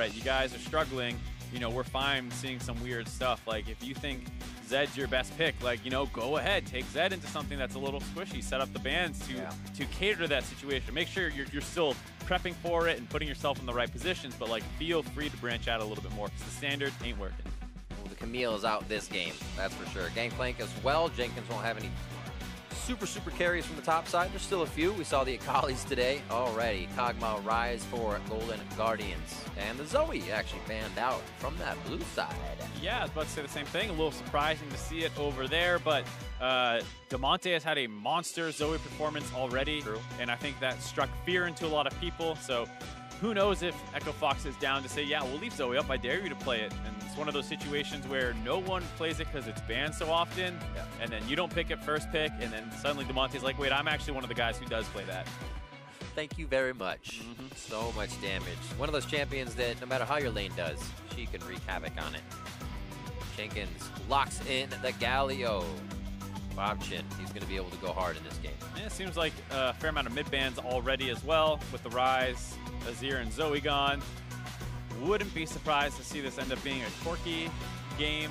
right, you guys are struggling. You know, we're fine seeing some weird stuff. Like, if you think Zed's your best pick, like, you know, go ahead, take Zed into something that's a little squishy. Set up the bans to cater to that situation. Make sure you're still prepping for it and putting yourself in the right positions, but, like, feel free to branch out a little bit more because the standard ain't working. Well, the Camille is out this game, that's for sure. Gangplank as well. Jenkins won't have any super carries from the top side. There's still a few. We saw the Akalis today already. Kog'Maw rise for Golden Guardians. And the Zoe actually banned out from that blue side. Yeah, I was about to say the same thing. A little surprising to see it over there, but Damonte has had a monster Zoe performance already. True. And I think that struck fear into a lot of people. So who knows if Echo Fox is down to say, yeah, we'll leave Zoe up. I dare you to play it. And it's one of those situations where no one plays it because it's banned so often. Yeah. And then you don't pick it first pick. And then suddenly Damonte's like, wait, I'm actually one of the guys who does play that. Thank you very much. So much damage. One of those champions that no matter how your lane does, she can wreak havoc on it. Jenkins locks in the Galio. Bobchin, he's going to be able to go hard in this game. Yeah, it seems like a fair amount of mid bans already as well with the Rise, Azir, and Zoe gone. Wouldn't be surprised to see this end up being a Corki game,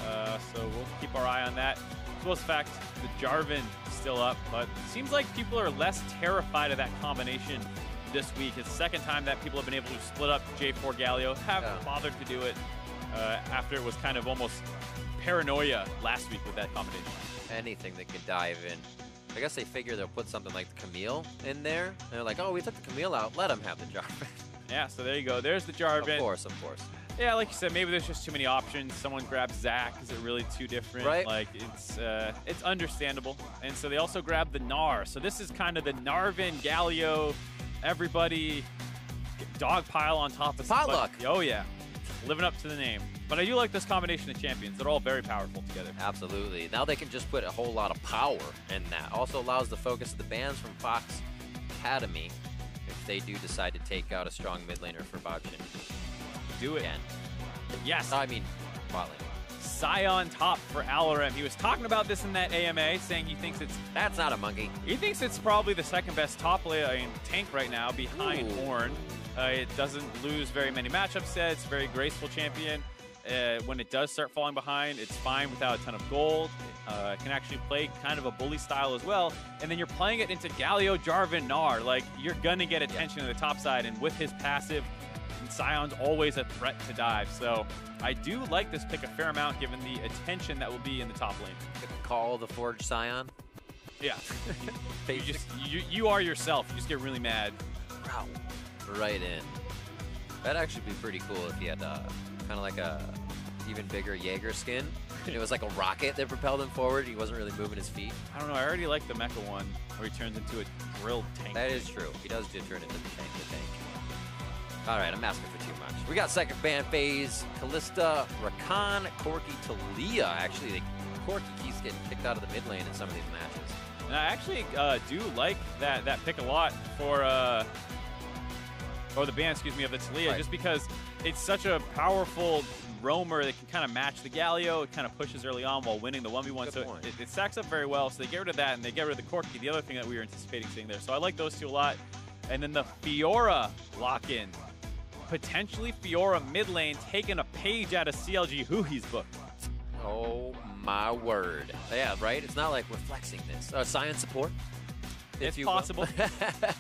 so we'll keep our eye on that. As well as the fact the Jarvan still up, but it seems like people are less terrified of that combination this week. It's the second time that people have been able to split up J4 Galio. Haven't bothered to do it after it was kind of almost paranoia last week with that combination. Anything that can dive in. I guess they figure they'll put something like the Camille in there. And they're like, oh, we took the Camille out. Let them have the Jarvan. Yeah, so there you go. There's the Jarvan. Of course, of course. Yeah, like you said, maybe there's just too many options. Someone grabs Zac. Is it really too different? Right. Like, it's understandable. And so they also grabbed the Gnar. So this is kind of the Narvin, Galio, everybody dogpile on top of Potluck. Oh, yeah. Living up to the name. But I do like this combination of champions. They're all very powerful together. Absolutely. Now they can just put a whole lot of power in that. Also allows the focus of the bans from Fox Academy if they do decide to take out a strong mid laner for Bobchin. Do it. Again. Yes. I mean, bot lane. Scion top for Alarim. He was talking about this in that AMA, saying he thinks it's... That's not a monkey. He thinks it's probably the second best top lane tank right now behind Ooh. Ornn. It doesn't lose very many matchup sets. Very graceful champion. When it does start falling behind, it's fine without a ton of gold. It can actually play kind of a bully style as well. And then you're playing it into Galio, Jarvan, Gnar. Like, you're going to get attention to the top side. And with his passive, Scion's always a threat to dive. So I do like this pick a fair amount given the attention that will be in the top lane. Call the Forged Scion. Yeah. you are yourself. You just get really mad. Wow. Right in. That'd actually be pretty cool if he had kind of like a even bigger Jaeger skin. And it was like a rocket that propelled him forward. He wasn't really moving his feet. I don't know. I already like the mecha one where he turns into a grilled tank. That is true. He does turn into the tank. All right, I'm asking for too much. We got second ban phase. Kalista, Rakan, Corki, Talia. Actually, Corki keeps getting kicked out of the mid lane in some of these matches. And I actually do like that pick a lot for or the ban, excuse me, of the Talia, right. Just because it's such a powerful roamer that can kind of match the Galio. It kind of pushes early on while winning the 1v1. So it stacks up very well. So they get rid of that, and they get rid of the Corki, the other thing that we were anticipating seeing there. So I like those two a lot. And then the Fiora lock-in. Potentially Fiora mid lane taking a page out of CLG Huhi's book. Oh my word. Yeah, right? It's not like we're flexing this. Science support? It's possible.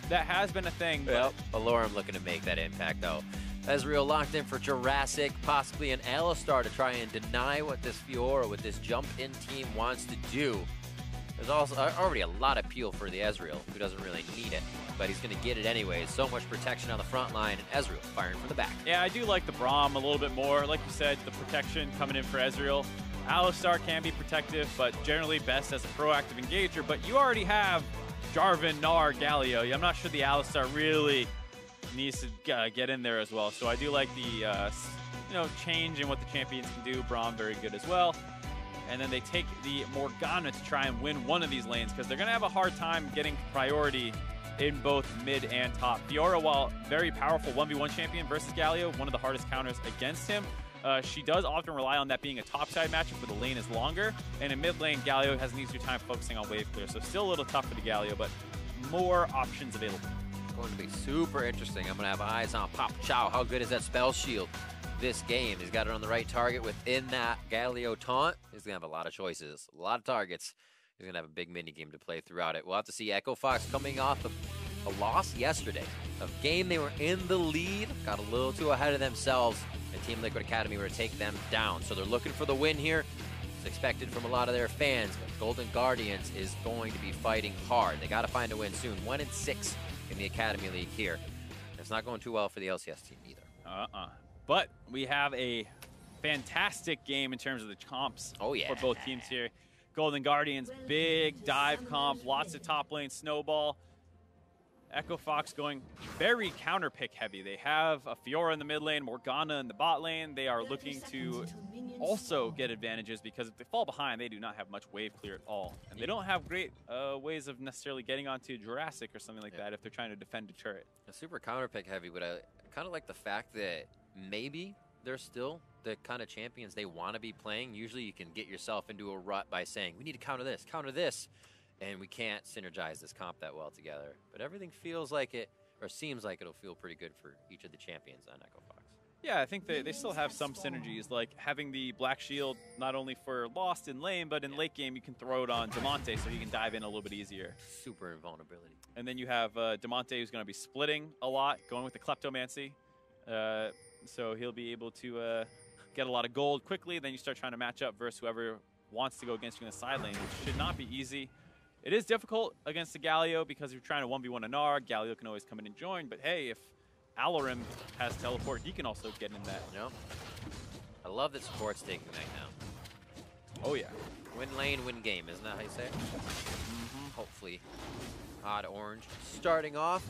That has been a thing. Yep. Alorum looking to make that impact, though. Ezreal locked in for Jurassic, possibly an Alistar to try and deny what this Fiora, what this jump-in team wants to do. There's also already a lot of peel for the Ezreal, who doesn't really need it, but he's going to get it anyways. So much protection on the front line, and Ezreal firing from the back. Yeah, I do like the Braum a little bit more. Like you said, the protection coming in for Ezreal. Alistar can be protective, but generally best as a proactive engager. But you already have Jarvan, Gnar, Galio. I'm not sure the Alistar really needs to get in there as well. So I do like the change in what the champions can do. Braum very good as well. And then they take the Morgana to try and win one of these lanes because they're going to have a hard time getting priority in both mid and top. Fiora, while very powerful 1v1 champion versus Galio, one of the hardest counters against him. She does often rely on that being a topside matchup where the lane is longer. And in mid lane, Galio has an easier time focusing on wave clear. So still a little tough for the Galio, but more options available. going to be super interesting. I'm going to have eyes on Pop Chow. How good is that spell shield this game? He's got it on the right target within that Galio taunt. He's going to have a lot of choices, a lot of targets. He's going to have a big mini game to play throughout it. We'll have to see Echo Fox coming off of a loss yesterday. A game they were in the lead, got a little too ahead of themselves, and Team Liquid Academy were to take them down. So they're looking for the win here. It's expected from a lot of their fans, but Golden Guardians is going to be fighting hard. They got to find a win soon. 1-6 in the Academy League here. It's not going too well for the LCS team either. But we have a fantastic game in terms of the comps for both teams here. Golden Guardians, big dive comp, lots of top lane snowball. Echo Fox going very counter pick heavy. They have a Fiora in the mid lane, Morgana in the bot lane. They are looking to also get advantages because if they fall behind, they do not have much wave clear at all. And they don't have great ways of necessarily getting onto Jurassic or something like that if they're trying to defend a turret. A super counter pick heavy, but I kind of like the fact that maybe they're still the kind of champions they want to be playing. Usually you can get yourself into a rut by saying, we need to counter this. And we can't synergize this comp that well together. But everything feels like it, or seems like it'll feel pretty good for each of the champions on Echo Fox. Yeah, I think they still have some synergies, like having the Black Shield not only for Lost in lane, but in late game you can throw it on Damonte so he can dive in a little bit easier. Super invulnerability. And then you have Damonte who's going to be splitting a lot, going with the Kleptomancy. So he'll be able to get a lot of gold quickly. Then you start trying to match up versus whoever wants to go against you in the side lane, which should not be easy. It is difficult against the Galio because if you're trying to 1v1 a Gnar, Galio can always come in and join. But hey, if Alarim has teleport, he can also get in that. Yep. I love that support's taking that now. Oh, yeah. Win lane, win game. Isn't that how you say it? Hopefully. Odd Orange starting off.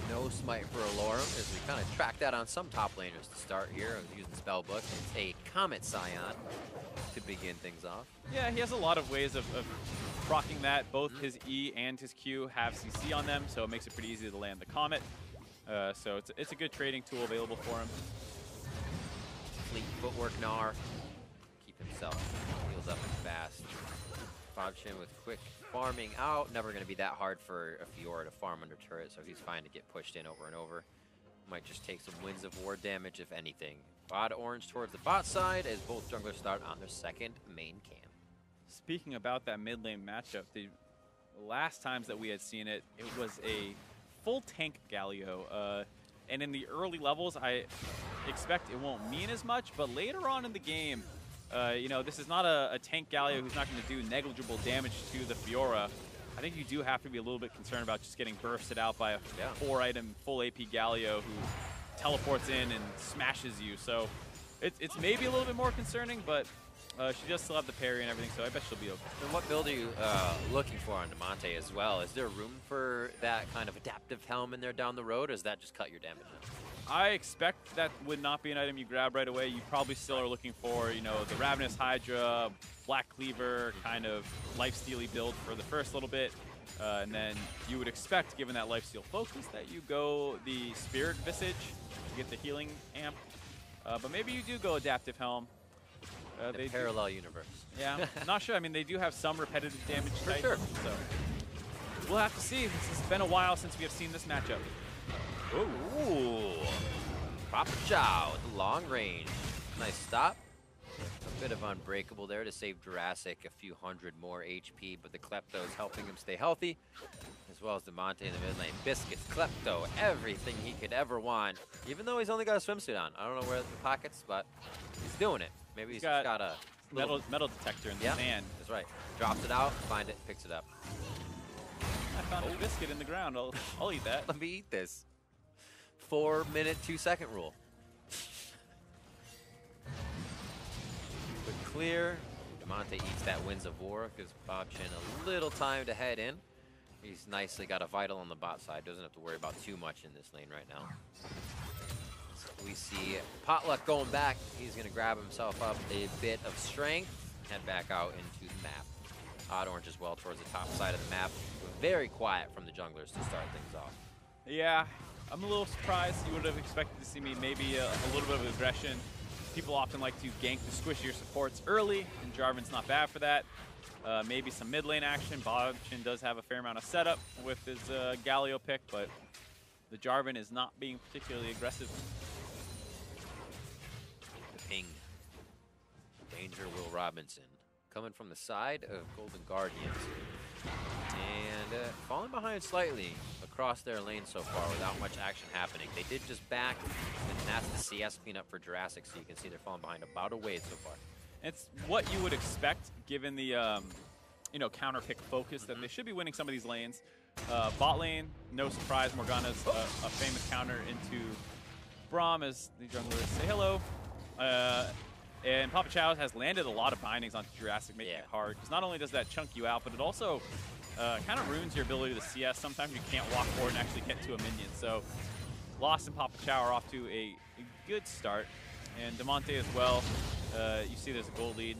No smite for Alorum as we kind of track that on some top laners to start here. I was using Spellbook. It's a Comet Scion to begin things off. Yeah, he has a lot of ways of proccing that. Both his E and his Q have CC on them, so it makes it pretty easy to land the Comet. So it's a good trading tool available for him. Fleet footwork Gnar. Keep himself heals up and fast. Bobchin with quick farming out. Never going to be that hard for a Fiora to farm under turret, so he's fine to get pushed in over and over. Might just take some Winds of War damage, if anything. Odd Orange towards the bot side as both junglers start on their second main camp. Speaking about that mid lane matchup, the last times that we had seen it, it was a full tank Galio. And in the early levels, I expect it won't mean as much, but later on in the game, you know, this is not a tank Galio who's not going to do negligible damage to the Fiora. I think you do have to be a little bit concerned about just getting bursted out by a 4-item full AP Galio who teleports in and smashes you. So it's maybe a little bit more concerning, but she does still have the parry and everything, so I bet she'll be okay. And what build are you looking for on Damonte as well? Is there room for that kind of adaptive helm in there down the road, or does that just cut your damage? I expect that would not be an item you grab right away. You probably still are looking for, you know, the Ravenous Hydra, Black Cleaver, kind of lifestealy build for the first little bit. And then you would expect, given that lifesteal focus, that you go the Spirit Visage to get the healing amp. But maybe you do go Adaptive Helm. The parallel universe. Yeah, not sure. I mean, they do have some repetitive damage type. Sure. So we'll have to see. It's been a while since we have seen this matchup. Ooh. Pop Chow with the long range. Nice stop. A bit of Unbreakable there to save Jurassic a few hundred more HP, but the Klepto is helping him stay healthy, as well as Damonte in the mid lane. Biscuits, Klepto, everything he could ever want, even though he's only got a swimsuit on. I don't know where the pockets, but he's doing it. Maybe he's just got a metal detector in the sand. That's right. Drops it out, find it, picks it up. I found a biscuit in the ground. I'll eat that. Let me eat this. 4-minute, 2-second rule. But clear. Damonte eats that Winds of War, gives Bobchin a little time to head in. He's nicely got a Vital on the bot side. Doesn't have to worry about too much in this lane right now. So we see Potluck going back. He's going to grab himself up a bit of strength, head back out into the map. Odd Orange as well towards the top side of the map. Very quiet from the junglers to start things off. Yeah, I'm a little surprised. You would have expected to see me maybe a little bit of aggression People often like to gank the squishier supports early, and Jarvan's not bad for that. Maybe some mid lane action. Bobchin does have a fair amount of setup with his Galio pick, but the Jarvan is not being particularly aggressive. The ping. Danger Will Robinson coming from the side of Golden Guardians. And falling behind slightly across their lane so far without much action happening. They did just back, and that's the CS cleanup for Jurassic, so you can see they're falling behind about a wave so far. It's what you would expect given the you know, counter pick focus that they should be winning some of these lanes. Bot lane, no surprise, Morgana's a famous counter into Braum as the junglers say hello. And Papa Chow has landed a lot of bindings onto Jurassic, making it hard. Because not only does that chunk you out, but it also kind of ruins your ability to CS. Sometimes you can't walk forward and actually get to a minion. So Lost and Papa Chow are off to a good start. And Demonte as well. You see there's a gold lead.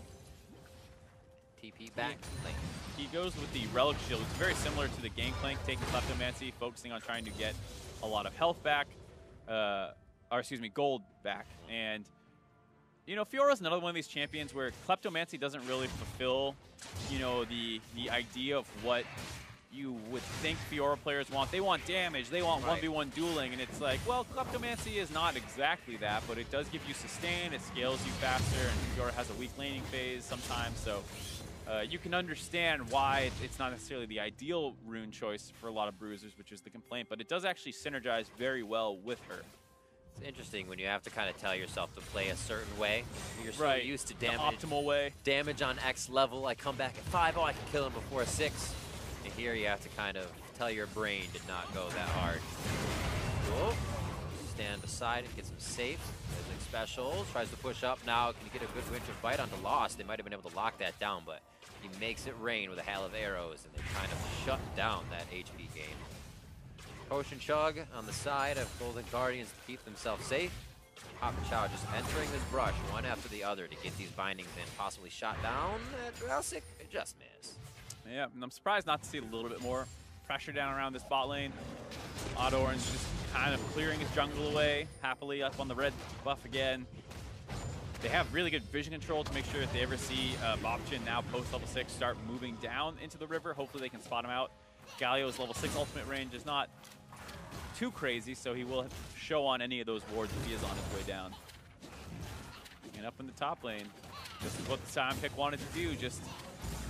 TP back lane. He goes with the Relic Shield. It's very similar to the Gangplank, taking Kleptomancy, focusing on trying to get a lot of health back. Or excuse me, gold back. And you know, Fiora's another one of these champions where Kleptomancy doesn't really fulfill, you know, the idea of what you would think Fiora players want. They want damage, they want 1v1 dueling, and it's like, well, Kleptomancy is not exactly that, but it does give you sustain, it scales you faster, and Fiora has a weak laning phase sometimes, so you can understand why it's not necessarily the ideal rune choice for a lot of bruisers, which is the complaint, but it does actually synergize very well with her. It's interesting when you have to kind of tell yourself to play a certain way. You're so used to damage. The optimal way. Damage on X level. I come back at 5. Oh, I can kill him before 6. And here you have to kind of tell your brain to not go that hard. Whoa. Stand beside it, gets him safe. There's special. Tries to push up now. Can you get a good winter fight onto Lost? They might have been able to lock that down, but he makes it rain with a hail of arrows, and they kind of shut down that HP game. Potion Chug on the side of Golden Guardians to keep themselves safe. Papa Chow just entering this brush one after the other to get these bindings in. Possibly shot down at Jurassic. It just missed. Yeah, and I'm surprised not to see a little bit more pressure down around this bot lane. Odd Orange just kind of clearing his jungle away, happily up on the red buff again. They have really good vision control to make sure if they ever see Bobchin now post level 6 start moving down into the river, hopefully they can spot him out. Galio's level 6 ultimate range is not too crazy, so he will show on any of those wards if he is on his way down. And up in the top lane, this is what the Sion pick wanted to do, just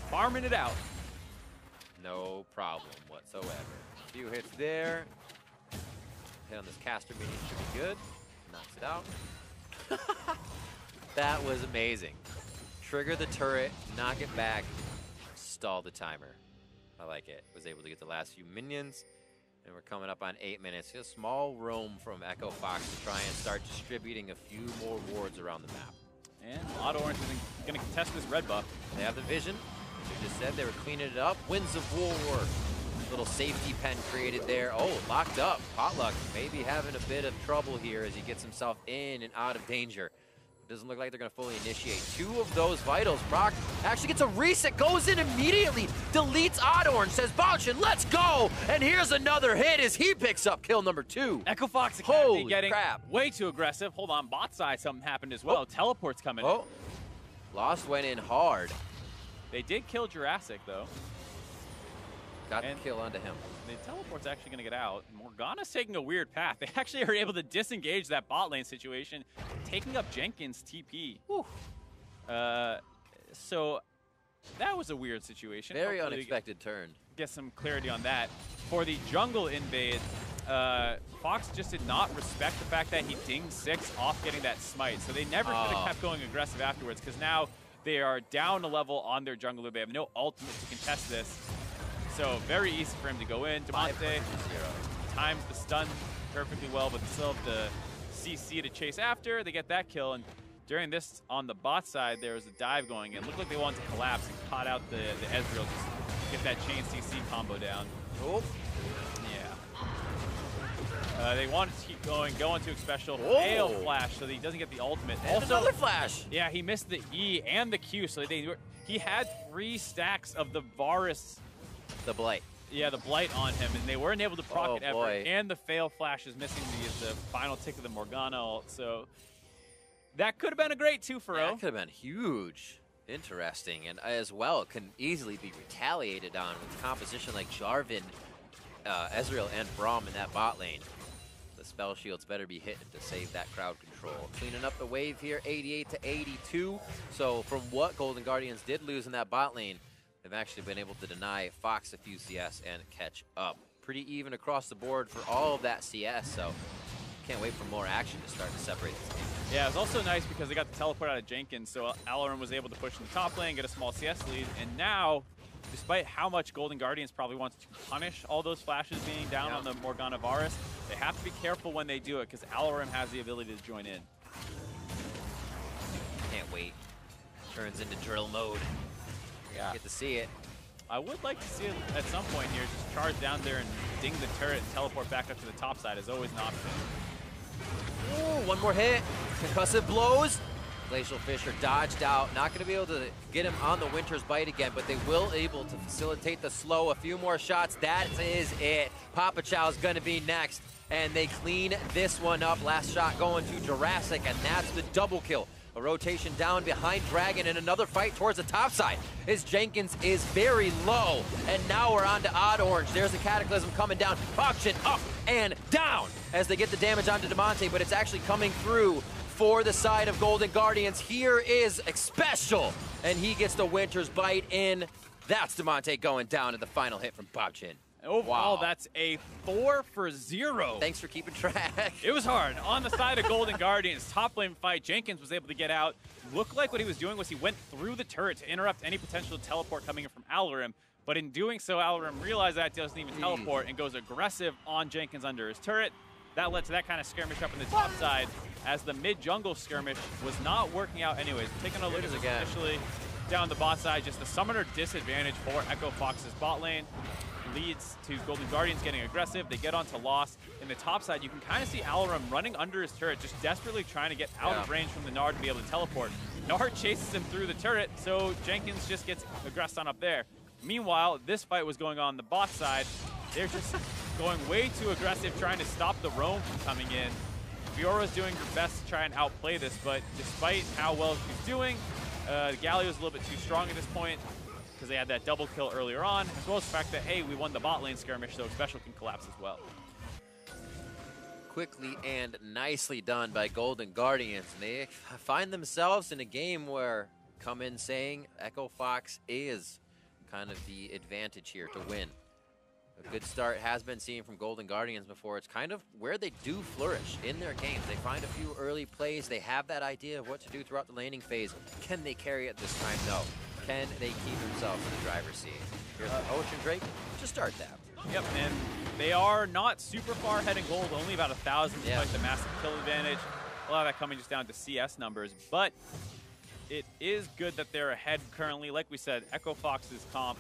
farming it out. No problem whatsoever. A few hits there. Hit on this caster minion should be good. Knocks it out. That was amazing. Trigger the turret, knock it back, stall the timer. I like it. Was able to get the last few minions. And we're coming up on 8 minutes. A small roam from Echo Fox to try and start distributing a few more wards around the map. And Odd Orange is going to contest this red buff. They have the vision. As you just said, they were cleaning it up. Winds of War. Little safety pen created there. Oh, locked up. Potluck maybe having a bit of trouble here as he gets himself in and out of danger. Doesn't look like they're going to fully initiate 2 of those vitals. Brock actually gets a reset, goes in immediately, deletes Odd Orange, says, Bouchin, let's go! And here's another hit as he picks up kill number 2. Echo Fox Academy getting way too aggressive. Hold on, bot side, something happened as well. Teleport's coming in. Lost went in hard. They did kill Jurassic, though. Got the kill onto him. The teleport's actually going to get out. Morgana's taking a weird path. They actually are able to disengage that bot lane situation, taking up Jenkins' TP. So that was a weird situation. Very unexpected turn. Get some clarity on that. For the jungle invade, Fox just did not respect the fact that he dinged 6 off getting that smite. So they never could have kept going aggressive afterwards, because now they are down a level on their jungler. They have no ultimate to contest this. So very easy for him to go in. Demonte times the stun perfectly well, but they still have the CC to chase after. They get that kill, and during this, on the bot side, there was a dive going in. Looked like they wanted to collapse and caught out the Ezreal, just get that chain CC combo down. Oh. Yeah. They wanted to keep going, go into a special fail flash so that he doesn't get the ultimate. And also, another flash. Yeah, he missed the E and the Q, so he had 3 stacks of the Varus. The Blight. Yeah, the Blight on him, and they weren't able to proc it ever. Boy. And the fail flash is missing the final tick of the Morgana ult. So That could have been a great 2-0. That could have been huge. Interesting, and as well, can easily be retaliated on with composition like Jarvan, Ezreal, and Braum in that bot lane. The spell shields better be hitting to save that crowd control. Cleaning up the wave here, 88 to 82. So from what Golden Guardians did lose in that bot lane, they've actually been able to deny Fox a few CS and catch up. Pretty even across the board for all of that CS, so can't wait for more action to start to separate this game. Yeah, it was also nice because they got the teleport out of Jenkins, so Alarum was able to push in the top lane, get a small CS lead, and now, despite how much Golden Guardians probably wants to punish all those flashes being down on the Morgana Varus, they have to be careful when they do it because Alarum has the ability to join in. Can't wait. Turns into drill mode. Yeah. Get to see it. I would like to see it at some point here, just charge down there and ding the turret and teleport back up to the top side is always an option. Ooh, one more hit. Concussive blows. Glacial Fisher dodged out. Not going to be able to get him on the Winter's Bite again, but they will able to facilitate the slow. A few more shots. That is it. Papa Chow's going to be next, and they clean this one up. Last shot going to Jurassic, and that's the double kill. A rotation down behind Dragon and another fight towards the top side as Jenkins is very low. And now we're on to Odd Orange. There's a Cataclysm coming down. Auction up and down as they get the damage onto Demonte, but it's actually coming through for the side of Golden Guardians. Here is Special, and he gets the Winter's Bite in. That's Demonte going down at the final hit from Bobchin. Overall, that's a 4 for 0. Thanks for keeping track. It was hard. On the side of Golden Guardians, top lane fight, Jenkins was able to get out. Looked like what he was doing was he went through the turret to interrupt any potential teleport coming in from Alarum. But in doing so, Alarum realized that doesn't even teleport and goes aggressive on Jenkins under his turret. That led to that kind of skirmish up in the top side as the mid-jungle skirmish was not working out anyways. Taking a look at this initially down the bot side, just the summoner disadvantage for Echo Fox's bot lane leads to Golden Guardians getting aggressive. They get onto Lost. In the top side, you can kind of see Alarum running under his turret, just desperately trying to get out of range from the Nard to be able to teleport. Nard chases him through the turret, so Jenkins just gets aggressed on up there. Meanwhile, this fight was going on the bot side. They're just going way too aggressive, trying to stop the roam from coming in. Fiora's doing her best to try and outplay this, but despite how well she's doing, Galio's a little bit too strong at this point because they had that double kill earlier on, as well as the fact that, hey, we won the bot lane skirmish, so Special can collapse as well. Quickly and nicely done by Golden Guardians. And they find themselves in a game where come in saying Echo Fox is kind of the advantage here to win. A good start has been seen from Golden Guardians before. It's kind of where they do flourish in their games. They find a few early plays. They have that idea of what to do throughout the laning phase. Can they carry it this time? No. Can they keep themselves in the driver's seat? Here's Ocean Drake to start that. Yep, and they are not super far ahead in gold, only about 1,000 despite the massive kill advantage. A lot of that coming just down to CS numbers, but it is good that they're ahead currently. Like we said, Echo Fox's comp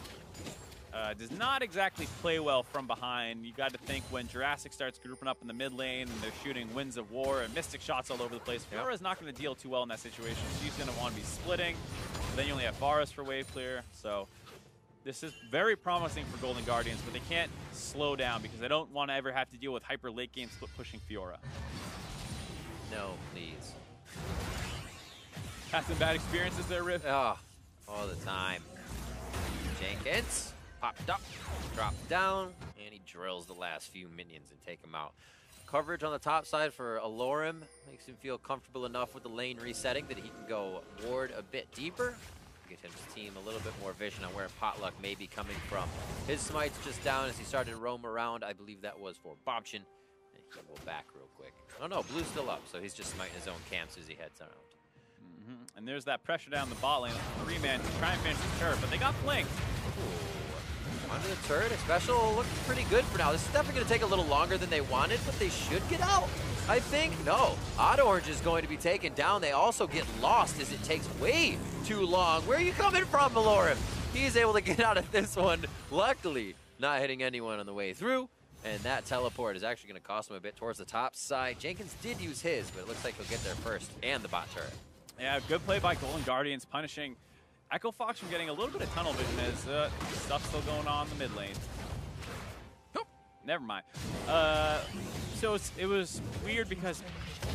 does not exactly play well from behind. You got to think when Jurassic starts grouping up in the mid lane and they're shooting Winds of War and Mystic shots all over the place, Fiora's not going to deal too well in that situation. She's going to want to be splitting. Then you only have Varus for wave clear. So this is very promising for Golden Guardians, but they can't slow down because they don't want to ever have to deal with hyper late game split pushing Fiora. No, please. Had some bad experiences there, Riv? Oh, all the time. Jenkins popped up, dropped down, and he drills the last few minions and take him out. Coverage on the top side for Alarum makes him feel comfortable enough with the lane resetting that he can go ward a bit deeper. Get his team a little bit more vision on where Potluck may be coming from. His smite's just down as he started to roam around. I believe that was for Bobchin. And he'll go back real quick. Oh no, Blue's still up, so he's just smiting his own camps as he heads around. And there's that pressure down the bot lane. 3-man to try and finish the turret, but they got flanked. Under the turret, Special looks pretty good for now. This is definitely going to take a little longer than they wanted, but they should get out, I think. No, Odd Orange is going to be taken down. They also get lost as it takes way too long. Where are you coming from, Alarum? He's able to get out of this one, luckily not hitting anyone on the way through. And that teleport is actually going to cost him a bit towards the top side. Jenkins did use his, but it looks like he'll get there first, and the bot turret. Yeah, good play by Golden Guardians, punishing Echo Fox from getting a little bit of tunnel vision as stuff's still going on in the mid lane. never mind. So it was weird because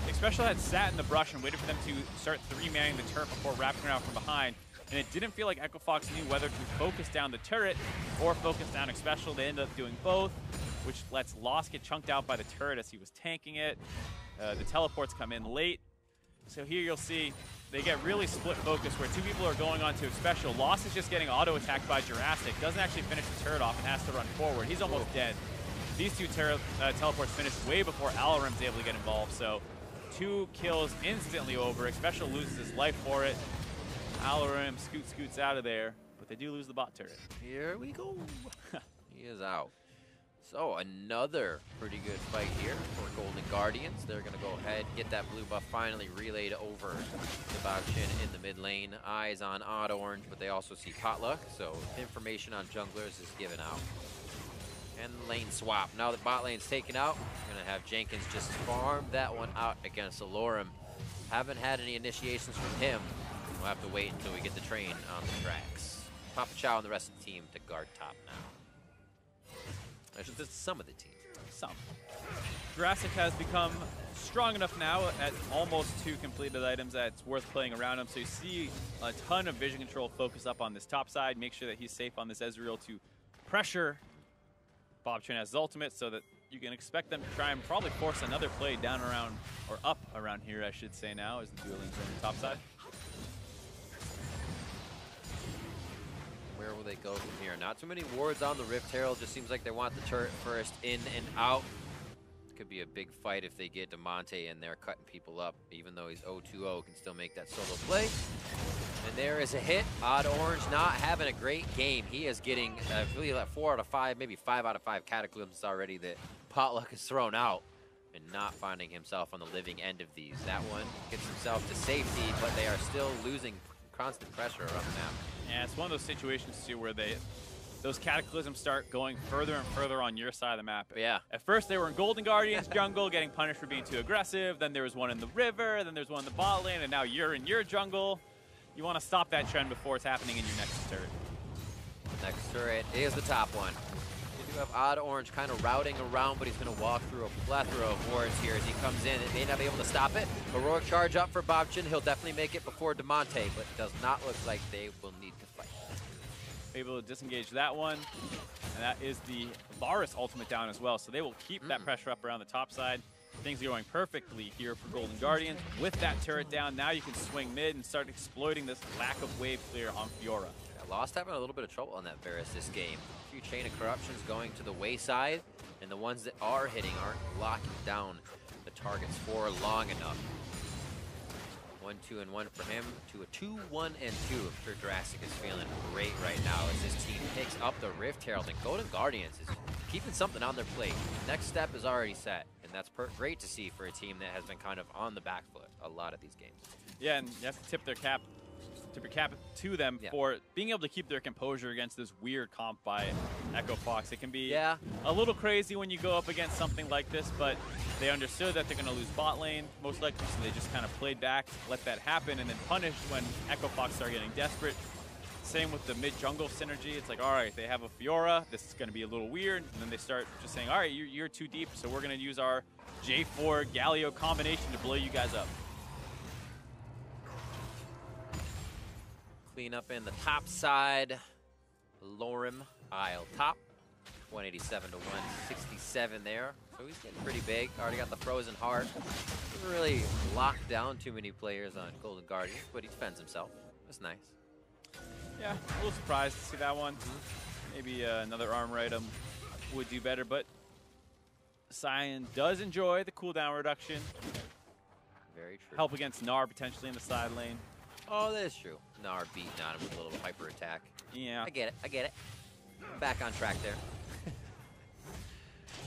Xpecial had sat in the brush and waited for them to start 3-manning the turret before wrapping around from behind. And it didn't feel like FOX knew whether to focus down the turret or focus down Xpecial. They ended up doing both, which lets Lost get chunked out by the turret as he was tanking it. The teleports come in late. So here you'll see they get really split focus where 2 people are going on to Xpecial. Lost is just getting auto-attacked by Jurassic. Doesn't actually finish the turret off and has to run forward. He's almost dead. These 2 teleports finished way before Alarim's able to get involved. So 2 kills instantly over. Xpecial loses his life for it. Alarim scoots out of there, but they do lose the bot turret. Here we go. He is out. So another pretty good fight here for Golden Guardians. They're going to go ahead, get that blue buff finally relayed over to Baochin in the mid lane. Eyes on Auto Orange, but they also see Potluck, so information on junglers is given out. And lane swap. Now that bot lane's taken out, we're going to have Jenkins just farm that one out against Alorum. Haven't had any initiations from him. We'll have to wait until we get the train on the tracks. Papa Chow and the rest of the team to guard top now. There's some of the team. Some. Jurassic has become strong enough now at almost 2 completed items that it's worth playing around him. So you see a ton of vision control focus up on this top side. Make sure that he's safe on this Ezreal to pressure Bob Chen as his ultimate so that you can expect them to try and probably force another play down around, or up around here, I should say now, as the dueling's on the top side. Where will they go from here? Not too many wards on the Rift Herald. Just seems like they want the turret first in and out. Could be a big fight if they get DeMonte in there cutting people up. Even though he's 0-2-0, can still make that solo play. And there is a hit. Odd Orange not having a great game. He is getting, I believe, like 4 out of 5, maybe 5 out of 5 cataclysms already that Potluck has thrown out. And not finding himself on the living end of these. That one gets himself to safety, but they are still losing constant pressure around the map. Yeah, it's one of those situations too where those cataclysms start going further and further on your side of the map. Yeah. At first they were in Golden Guardians jungle getting punished for being too aggressive. Then there was one in the river. Then there's one in the bot lane. And now you're in your jungle. You want to stop that trend before it's happening in your next turret. Next turret is the top one. You do have Odd Orange kind of routing around, but he's going to walk through a plethora of wards here as he comes in. It may not be able to stop it. Heroic charge up for Bobchin. He'll definitely make it before DeMonte, but it does not look like they will need to fight. Able to disengage that one. And that is the Varus ultimate down as well. So they will keep that pressure up around the top side. Things are going perfectly here for Golden Guardians. With that turret down, now you can swing mid and start exploiting this lack of wave clear on Fiora. Lost having a little bit of trouble on that Varus this game. A few Chain of Corruptions going to the wayside, and the ones that are hitting aren't locking down the targets for long enough. 1-2-1 for him to a 2-1-2. I'm sure Jurassic is feeling great right now as this team picks up the Rift Herald, and Golden Guardians is keeping something on their plate. Next step is already set, and that's great to see for a team that has been kind of on the back foot a lot of these games. Yeah, and you have to tip your cap to them for being able to keep their composure against this weird comp by Echo Fox. It can be a little crazy when you go up against something like this, but they understood that they're going to lose bot lane, most likely, so they just kind of played back, let that happen, and then punished when Echo Fox started getting desperate. Same with the mid-jungle synergy. It's like, all right, they have a Fiora. This is going to be a little weird. And then they start just saying, all right, you're too deep, so we're going to use our J4 Galio combination to blow you guys up. Clean up in the top side. Lorem, Isle top. 187 to 167 there. So he's getting pretty big. Already got the Frozen Heart. Doesn't really lock down too many players on Golden Guardians, but he defends himself. That's nice. Yeah, a little surprised to see that one. Maybe another armor item would do better, but Cyan does enjoy the cooldown reduction. Very true. Help against Gnar potentially in the side lane. Oh, that is true. Gnar beating on him with a little hyper attack. Yeah. I get it. I get it. Back on track there.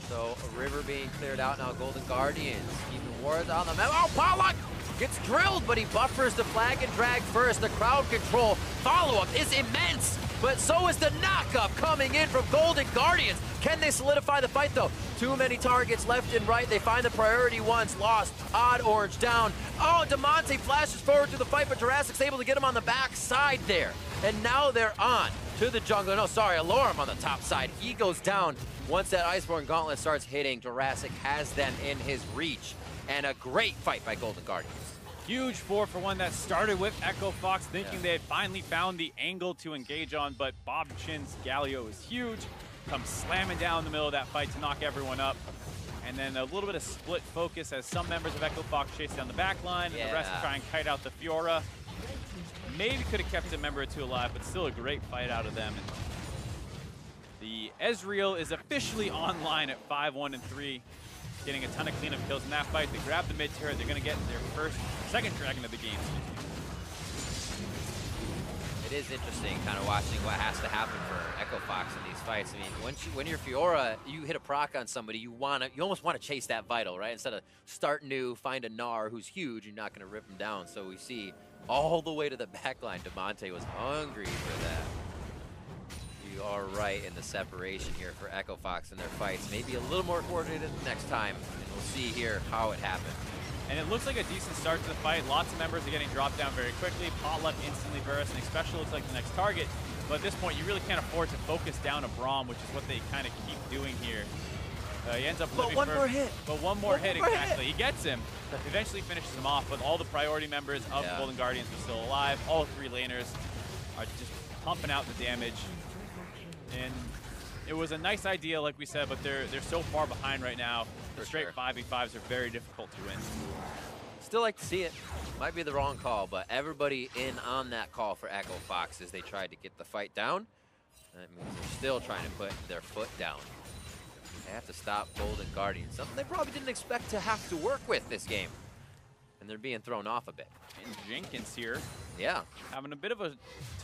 So, a river being cleared out now. Golden Guardians keeping wards on the map. Oh, Pollock gets drilled, but he buffers the flag and drag first. The crowd control follow-up is immense. but so is the knockup coming in from Golden Guardians. Can they solidify the fight, though? Too many targets left and right. They find the priority ones lost. Odd Orange down. Oh, Demonte flashes forward to the fight, but Jurassic's able to get him on the back side there. And now they're on to the jungler. No, sorry, Alorum on the top side. He goes down. Once that Iceborne Gauntlet starts hitting, Jurassic has them in his reach. And a great fight by Golden Guardians. Huge 4-for-1 that started with Echo Fox thinking they had finally found the angle to engage on, but Bob Chin's Galio is huge. Comes slamming down the middle of that fight to knock everyone up. And then a little bit of split focus as some members of Echo Fox chase down the back line, and the rest try and kite out the Fiora. Maybe could have kept a member or two alive, but still a great fight out of them. And the Ezreal is officially online at 5-1-3, getting a ton of cleanup kills in that fight. They grab the mid turret. They're going to get their second dragon of the game. It is interesting kind of watching what has to happen for Echo Fox in these fights. I mean, when you're Fiora, you hit a proc on somebody, you almost want to chase that vital, right? Instead of start new, find a Gnar who's huge, you're not going to rip him down. So we see all the way to the back line, Demonte was hungry for that. You are right in the separation here for Echo Fox in their fights. Maybe a little more coordinated next time, and we'll see here how it happened. And it looks like a decent start to the fight. Lots of members are getting dropped down very quickly. Potluck instantly bursts, and especially looks like the next target. But at this point, you really can't afford to focus down a Braum, which is what they kind of keep doing here. He ends up living one more hit. But one more hit, exactly. He gets him. Eventually finishes him off, but all the priority members of Golden Guardians are still alive. All three laners are just pumping out the damage. And it was a nice idea, like we said, but they're so far behind right now. The straight 5v5s are very difficult to win. Still like to see it. Might be the wrong call, but everybody in on that call for Echo Fox as they tried to get the fight down. That means they're still trying to put their foot down. They have to stop Golden Guardians, something they probably didn't expect to have to work with this game. And they're being thrown off a bit. And Jenkins here. Yeah. Having a bit of a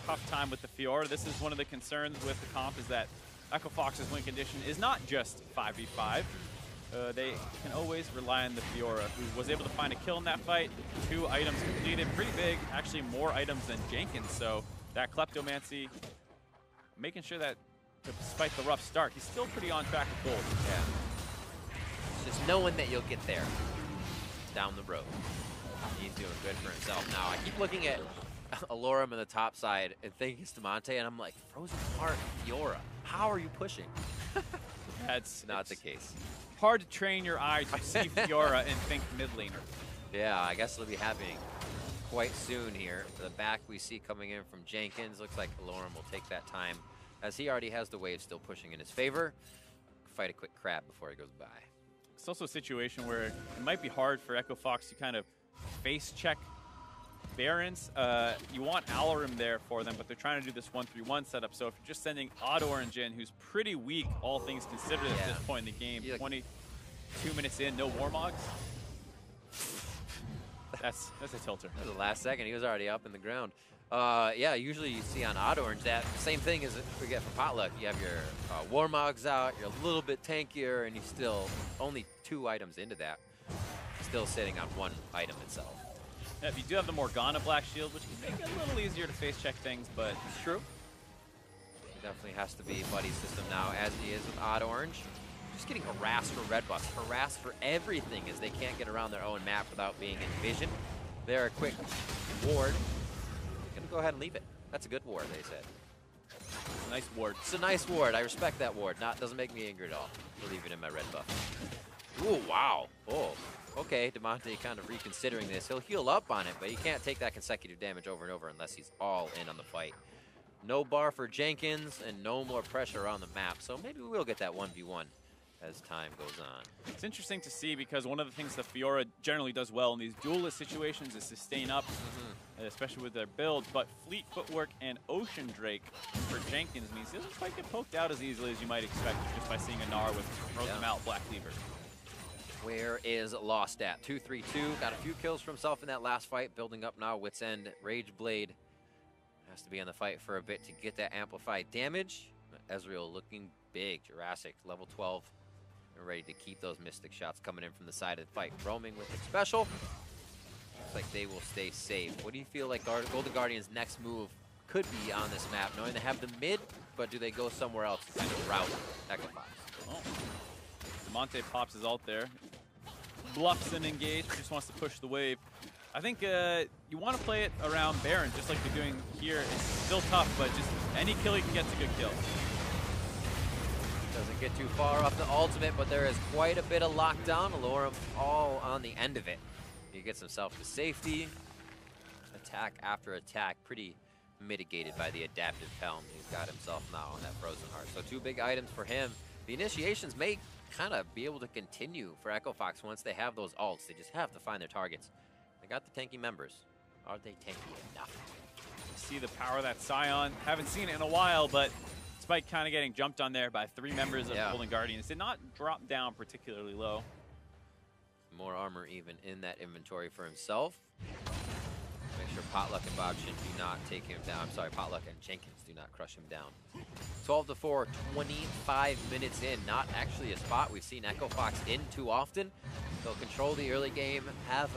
tough time with the Fiora. This is one of the concerns with the comp, is that Echo Fox's win condition is not just 5v5. They can always rely on the Fiora, who was able to find a kill in that fight. 2 items completed, pretty big, actually more items than Jenkins. So that Kleptomancy, making sure that despite the rough start, he's still pretty on track with gold. Yeah. It's just knowing that you'll get there down the road. He's doing good for himself now. I keep looking at Alorum on the top side and thinking it's Demonte, and I'm like, Frozen Heart, Fiora, how are you pushing? That's not the case. Hard to train your eye to see Fiora and think mid laner. Yeah, I guess it'll be happening quite soon here. The back we see coming in from Jenkins. Looks like Alorum will take that time, as he already has the wave still pushing in his favor. Fight a quick crab before he goes by. It's also a situation where it might be hard for Echo Fox to kind of face check Barons. You want Alarum there for them, but they're trying to do this 1-3-1 setup. So if you're just sending Odd Orange in, who's pretty weak, all things considered at this point in the game, 22 minutes in, no Warmogs. That's a tilter. That was the last second. He was already up in the ground. Yeah, usually you see on Odd Orange that same thing as we get for Potluck. You have your Warmogs out, you're a little bit tankier, and you still only 2 items into that. Still sitting on 1 item itself. Yeah, if you do have the Morgana Black Shield, which can make it a little easier to face check things, but it's true. Definitely has to be buddy system now, as he is with Odd Orange. Just getting harassed for red buffs, harassed for everything as they can't get around their own map without being in vision. They're a quick ward. Gonna go ahead and leave it. That's a good ward, they said. It's a nice ward. It's a nice ward. I respect that ward. Doesn't make me angry at all. We'll leave it in my red buff. Ooh, wow. Oh. Okay, Demonte kind of reconsidering this. He'll heal up on it, but he can't take that consecutive damage over and over unless he's all in on the fight. No bar for Jenkins and no more pressure on the map, so maybe we'll get that 1v1 as time goes on. It's interesting to see because one of the things that Fiora generally does well in these duelist situations is sustain up, especially with their build, but Fleet Footwork and Ocean Drake for Jenkins means he doesn't quite get poked out as easily as you might expect just by seeing a Gnar with Frozen Out Black Cleaver. Where is Lost at? 2-3-2. Got a few kills for himself in that last fight. Building up now. Wits End. Rage Blade has to be on the fight for a bit to get that amplified damage. Ezreal looking big. Jurassic level 12. And ready to keep those Mystic shots coming in from the side of the fight. Roaming with it special. Looks like they will stay safe. What do you feel like Golden Guardian's next move could be on this map, knowing they have the mid, but do they go somewhere else to kind of route EchoFox? Oh. Demonte pops his ult there. Bluffs and engage, just wants to push the wave. I think you want to play it around Baron, just like they're doing here. It's still tough, but just any kill you can get is a good kill. Doesn't get too far off the ultimate, but there is quite a bit of lockdown. Alorum all on the end of it. He gets himself to safety. Attack after attack, pretty mitigated by the adaptive helm. He's got himself now on that Frozen Heart. So 2 big items for him. The initiations may kind of be able to continue for EchoFox once they have those ults. They just have to find their targets. They got the tanky members. Are they tanky enough? See the power of that Scion. Haven't seen it in a while, but despite kind of getting jumped on there by 3 members of Golden Guardians, did not drop down particularly low. More armor even in that inventory for himself. Make sure Potluck and Bobchin do not take him down. I'm sorry, Potluck and Jenkins do not crush him down. 12-4, 25 minutes in. Not actually a spot we've seen EchoFox in too often. They'll control the early game, have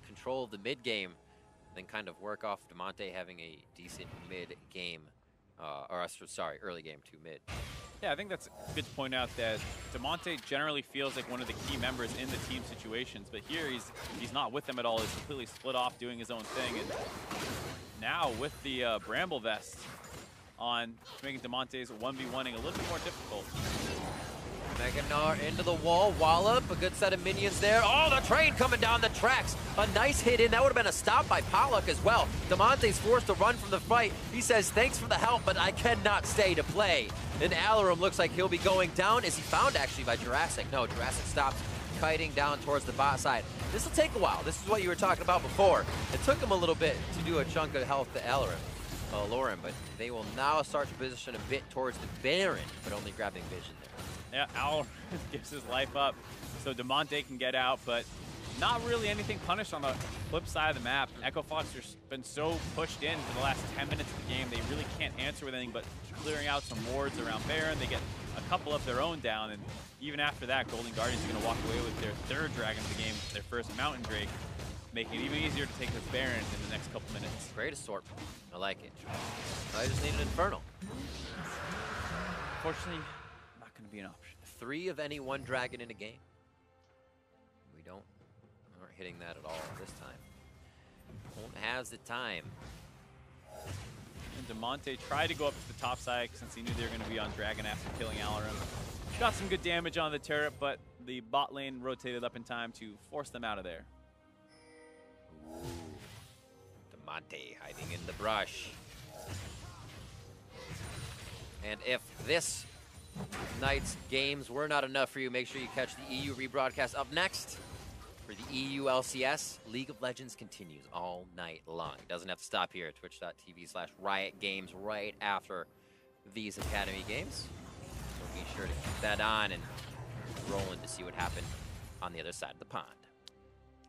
control of the mid game, then kind of work off Demonte having a decent mid game. Early game to mid. Yeah, I think that's good to point out that Demonte generally feels like one of the key members in the team situations, but here he's not with them at all. He's completely split off doing his own thing. And now with the Bramble Vest on, making Demonte's 1v1ing a little bit more difficult. Mega Gnar into the wall, wallop, a good set of minions there. Oh, the train coming down the tracks. A nice hit in, that would have been a stop by Potluck as well. Demonte's forced to run from the fight. He says, thanks for the help, but I cannot stay to play. And Alarum looks like he'll be going down. Is he found actually by Jurassic? No, Jurassic stops kiting down towards the bot side. This will take a while. This is what you were talking about before. It took him a little bit to do a chunk of health to Alorum, but they will now start to position a bit towards the Baron, but only grabbing vision there. Yeah, Owl gives his life up so Demonte can get out, but not really anything punished on the flip side of the map. EchoFox has been so pushed in for the last 10 minutes of the game, they really can't answer with anything but clearing out some wards around Baron. They get a couple of their own down, and even after that, Golden Guardians are going to walk away with their 3rd dragon of the game, their first Mountain Drake, making it even easier to take this Baron in the next couple minutes. Great assortment. I like it. I just need an Infernal. Unfortunately, not going to be an option. 3 of any 1 dragon in a game. We aren't hitting that at all this time. Won't has the time. And Demonte tried to go up to the top side since he knew they were going to be on dragon after killing Alarum. Got some good damage on the turret, but the bot lane rotated up in time to force them out of there. Ooh. Demonte hiding in the brush. And if this night's games were not enough for you, make sure you catch the EU rebroadcast up next for the EU LCS. League of Legends continues all night long. It doesn't have to stop here at twitch.tv/Riot Games right after these Academy games. So be sure to keep that on and rolling to see what happened on the other side of the pond.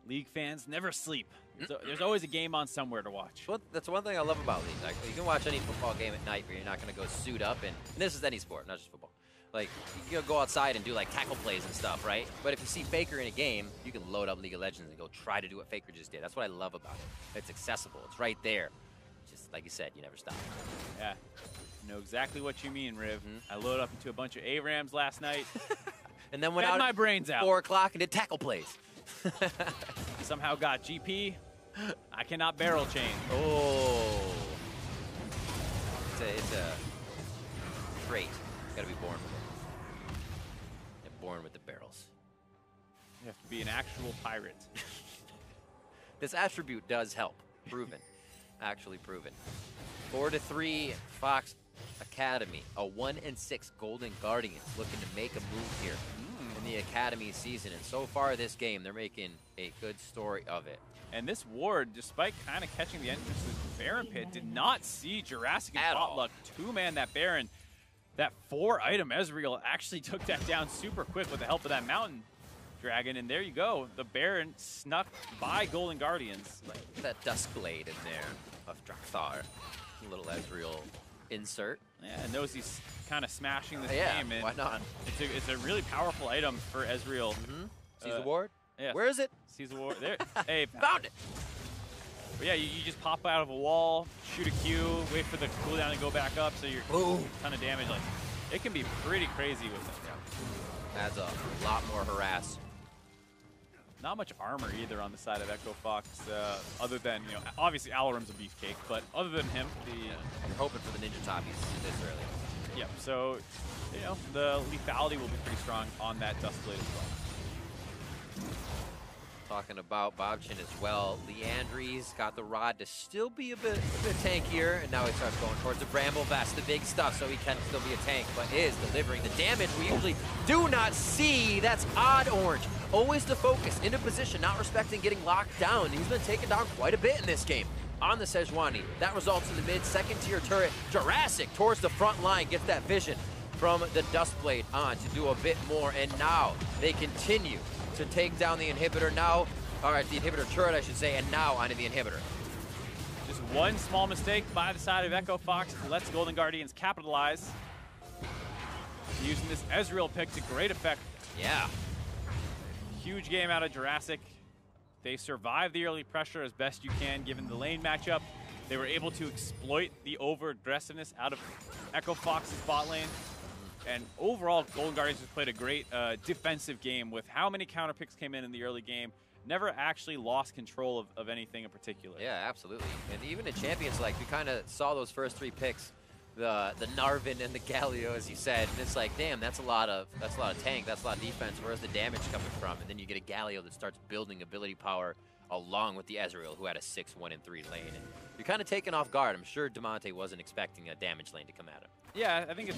League fans never sleep. So there's always a game on somewhere to watch. Well, that's one thing I love about League. Like, you can watch any football game at night, but you're not going to go suit up. And this is any sport, not just football. Like, you can go outside and do, like, tackle plays and stuff, right? But if you see Faker in a game, you can load up League of Legends and go try to do what Faker just did. That's what I love about it. It's accessible. It's right there. Just like you said, you never stop. Yeah. I know exactly what you mean, Riv. I loaded up into a bunch of ARAMs last night. And then went out my brains out. 4 o'clock and did tackle plays. Somehow got GP. I cannot barrel chain. Oh. It's a trait. Gotta be born with it. And born with the barrels. You have to be an actual pirate. This attribute does help. Proven. Actually proven. 4-3 Fox Academy. A 1-6 Golden Guardians looking to make a move here in the Academy season. And so far this game, they're making a good story of it. And this ward, despite kind of catching the entrance to the Baron pit, did not see Jurassic and Potluck 2-man that Baron. That 4-item Ezreal actually took that down super quick with the help of that Mountain Dragon. And there you go. The Baron snuck by Golden Guardians. That Duskblade in there of Drakthar. A little Ezreal insert. Yeah, knows he's kind of smashing this game. And why not? It's a really powerful item for Ezreal. Sees the ward? Yeah. Where is it? Sees the ward. There. Hey, found it. But yeah, you just pop out of a wall, shoot a Q, wait for the cooldown to go back up, so you're a ton of damage. Like, it can be pretty crazy with it. Yeah. Adds a lot more harass. Not much armor either on the side of Echo Fox, other than, you know, obviously Alarim's a beefcake, but other than him, you're hoping for the Ninja Toppies this early. Yep, so, you know, the lethality will be pretty strong on that Dustblade as well. Talking about Bobchin as well, Leandri's got the rod to still be a bit tankier, and now he starts going towards the Bramble Vest, the big stuff, so he can still be a tank, but is delivering the damage we usually do not see. That's odd orange. Always the focus, into position, not respecting getting locked down. He's been taken down quite a bit in this game on the Sejuani. That results in the mid, second tier turret. Jurassic towards the front line, gets that vision from the Dustblade on to do a bit more, and now they continue to take down the inhibitor now, or the inhibitor turret, I should say, and now onto the inhibitor. Just one small mistake by the side of Echo Fox lets Golden Guardians capitalize. Using this Ezreal pick to great effect. Yeah. Huge game out of Jurassic. They survived the early pressure as best you can given the lane matchup. They were able to exploit the over-aggressiveness out of Echo Fox's bot lane. And overall, Golden Guardians just played a great defensive game with how many counter picks came in the early game. Never actually lost control of anything in particular. Yeah, absolutely. And even in Champions, like, we kind of saw those first three picks, the Narvin and the Galio, as you said, and it's like, damn, that's a lot of tank, that's a lot of defense. Where's the damage coming from? And then you get a Galio that starts building ability power along with the Ezreal, who had a 6-1-3 lane. And you're kind of taken off guard. I'm sure Demonte wasn't expecting a damage lane to come at him. Yeah, I think it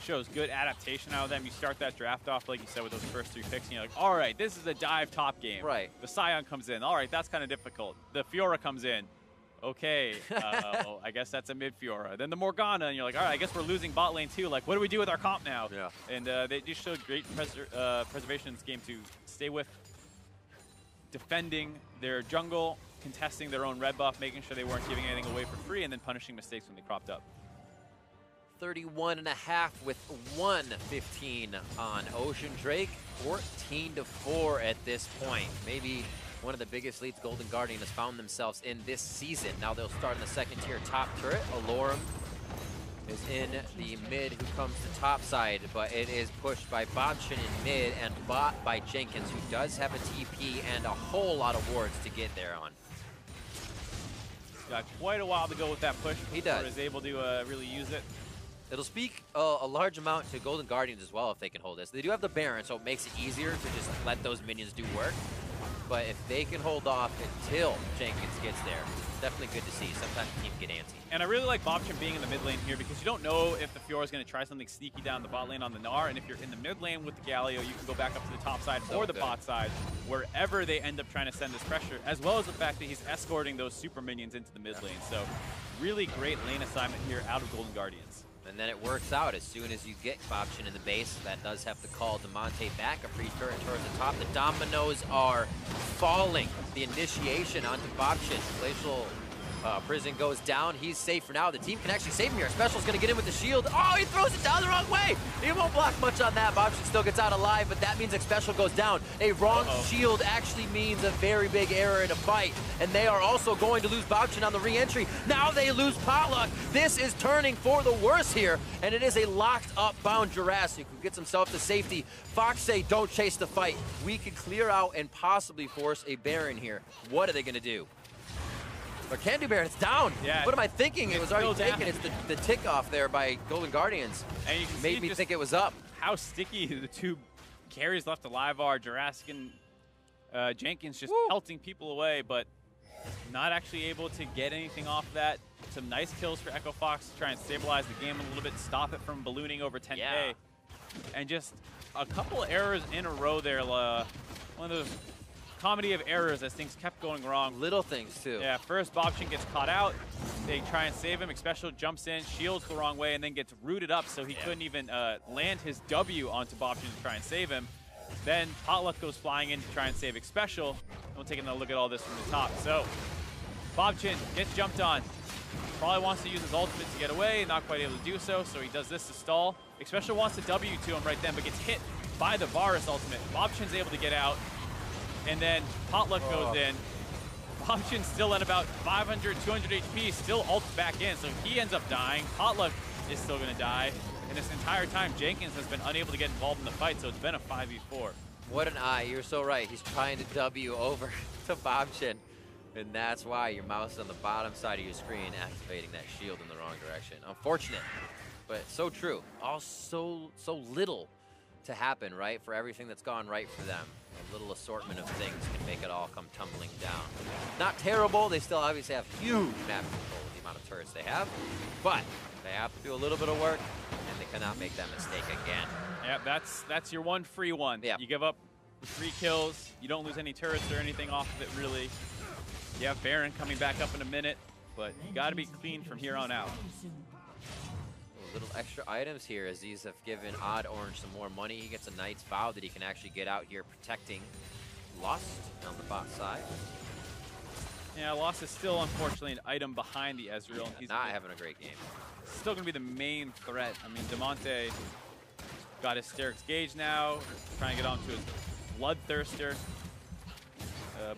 shows good adaptation out of them. You start that draft off, like you said, with those first three picks, and you're like, all right, this is a dive top game. Right. The Scion comes in. All right, that's kind of difficult. The Fiora comes in. Okay, well, I guess that's a mid Fiora. Then the Morgana, and you're like, all right, I guess we're losing bot lane too. Like, what do we do with our comp now? Yeah. And they just showed great preservation in this game to stay with defending their jungle, contesting their own red buff, making sure they weren't giving anything away for free, and then punishing mistakes when they cropped up. 31.5 with 1:15 on Ocean Drake, 14-4 at this point. Maybe one of the biggest leads Golden Guardian has found themselves in this season. Now they'll start in the second tier top turret. Alorum is in the mid, who comes to top side, but it is pushed by Bobchin in mid and bot by Jenkins, who does have a TP and a whole lot of wards to get there on. He's got quite a while to go with that push. He does. Is able to really use it. It'll speak a large amount to Golden Guardians as well if they can hold this. They do have the Baron, so it makes it easier to just let those minions do work. But if they can hold off until Jenkins gets there, it's definitely good to see. Sometimes the team get antsy. And I really like Bobchin being in the mid lane here because you don't know if the Fiora is going to try something sneaky down the bot lane on the Gnar. And if you're in the mid lane with the Galio, you can go back up to the top side or the bot side, wherever they end up trying to send this pressure, as well as the fact that he's escorting those super minions into the mid lane. So really great lane assignment here out of Golden Guardians. And then it works out as soon as you get Bobchin in the base. That does have to call Demonte back. A free turret towards the top. The dominoes are falling. The initiation onto Bobchin. Glacial Prison goes down. He's safe for now. The team can actually save him here. Special's going to get in with the shield. Oh, he throws it down the wrong way. He won't block much on that. Bobchin still gets out alive, but that means that Special goes down. A wrong shield actually means a very big error in a fight. And they are also going to lose Bobchin on the re-entry. Now they lose Potluck. This is turning for the worse here. And it is a locked up bound Jurassic who gets himself to safety. Fox say, don't chase the fight. We could clear out and possibly force a Baron here. What are they going to do? But can do Baron, it's down. Yeah. What am I thinking? It was already taken. It's the tick off there by Golden Guardians. And you can made me think it was up. How sticky the two carries left alive are. Jurassic and Jenkins just pelting people away, but not actually able to get anything off of that. Some nice kills for Echo Fox to try and stabilize the game a little bit, stop it from ballooning over 10K. Yeah. And just a couple errors in a row there. One of those comedy of errors as things kept going wrong. Little things, too. Yeah, first Bobchin gets caught out. They try and save him. Xpecial jumps in, shields the wrong way, and then gets rooted up, so he couldn't even land his W onto Bobchin to try and save him. Then Potluck goes flying in to try and save Xpecial. We'll take another look at all this from the top. So Bobchin gets jumped on. Probably wants to use his ultimate to get away, not quite able to do so, so he does this to stall. Xpecial wants to W to him right then, but gets hit by the Varus ultimate. Bobchin's able to get out. And then Potluck goes in, Bombshin's still at about 500, 200 HP, still ults back in, so he ends up dying. Potluck is still going to die. And this entire time, Jenkins has been unable to get involved in the fight, so it's been a 5v4. What an eye. You're so right. He's trying to W over to Bombshin. And that's why your mouse is on the bottom side of your screen, activating that shield in the wrong direction. Unfortunate, but so true. All so little to happen, right? For everything that's gone right for them. A little assortment of things can make it all come tumbling down. Not terrible. They still obviously have huge map control with the amount of turrets they have. But they have to do a little bit of work, and they cannot make that mistake again. Yeah, that's your one free one. Yeah. You give up 3 kills. You don't lose any turrets or anything off of it, really. You have Baron coming back up in a minute, but you got to be clean from here on out. Little extra items here as these have given Odd Orange some more money. He gets a Knight's Vow that he can actually get out here protecting Lust on the bot side. Yeah, Lost is still, unfortunately, an item behind the Ezreal. He's not having a great game. Still going to be the main threat. I mean, Demonte got his Steric's Gauge now, trying to get onto his Bloodthirster,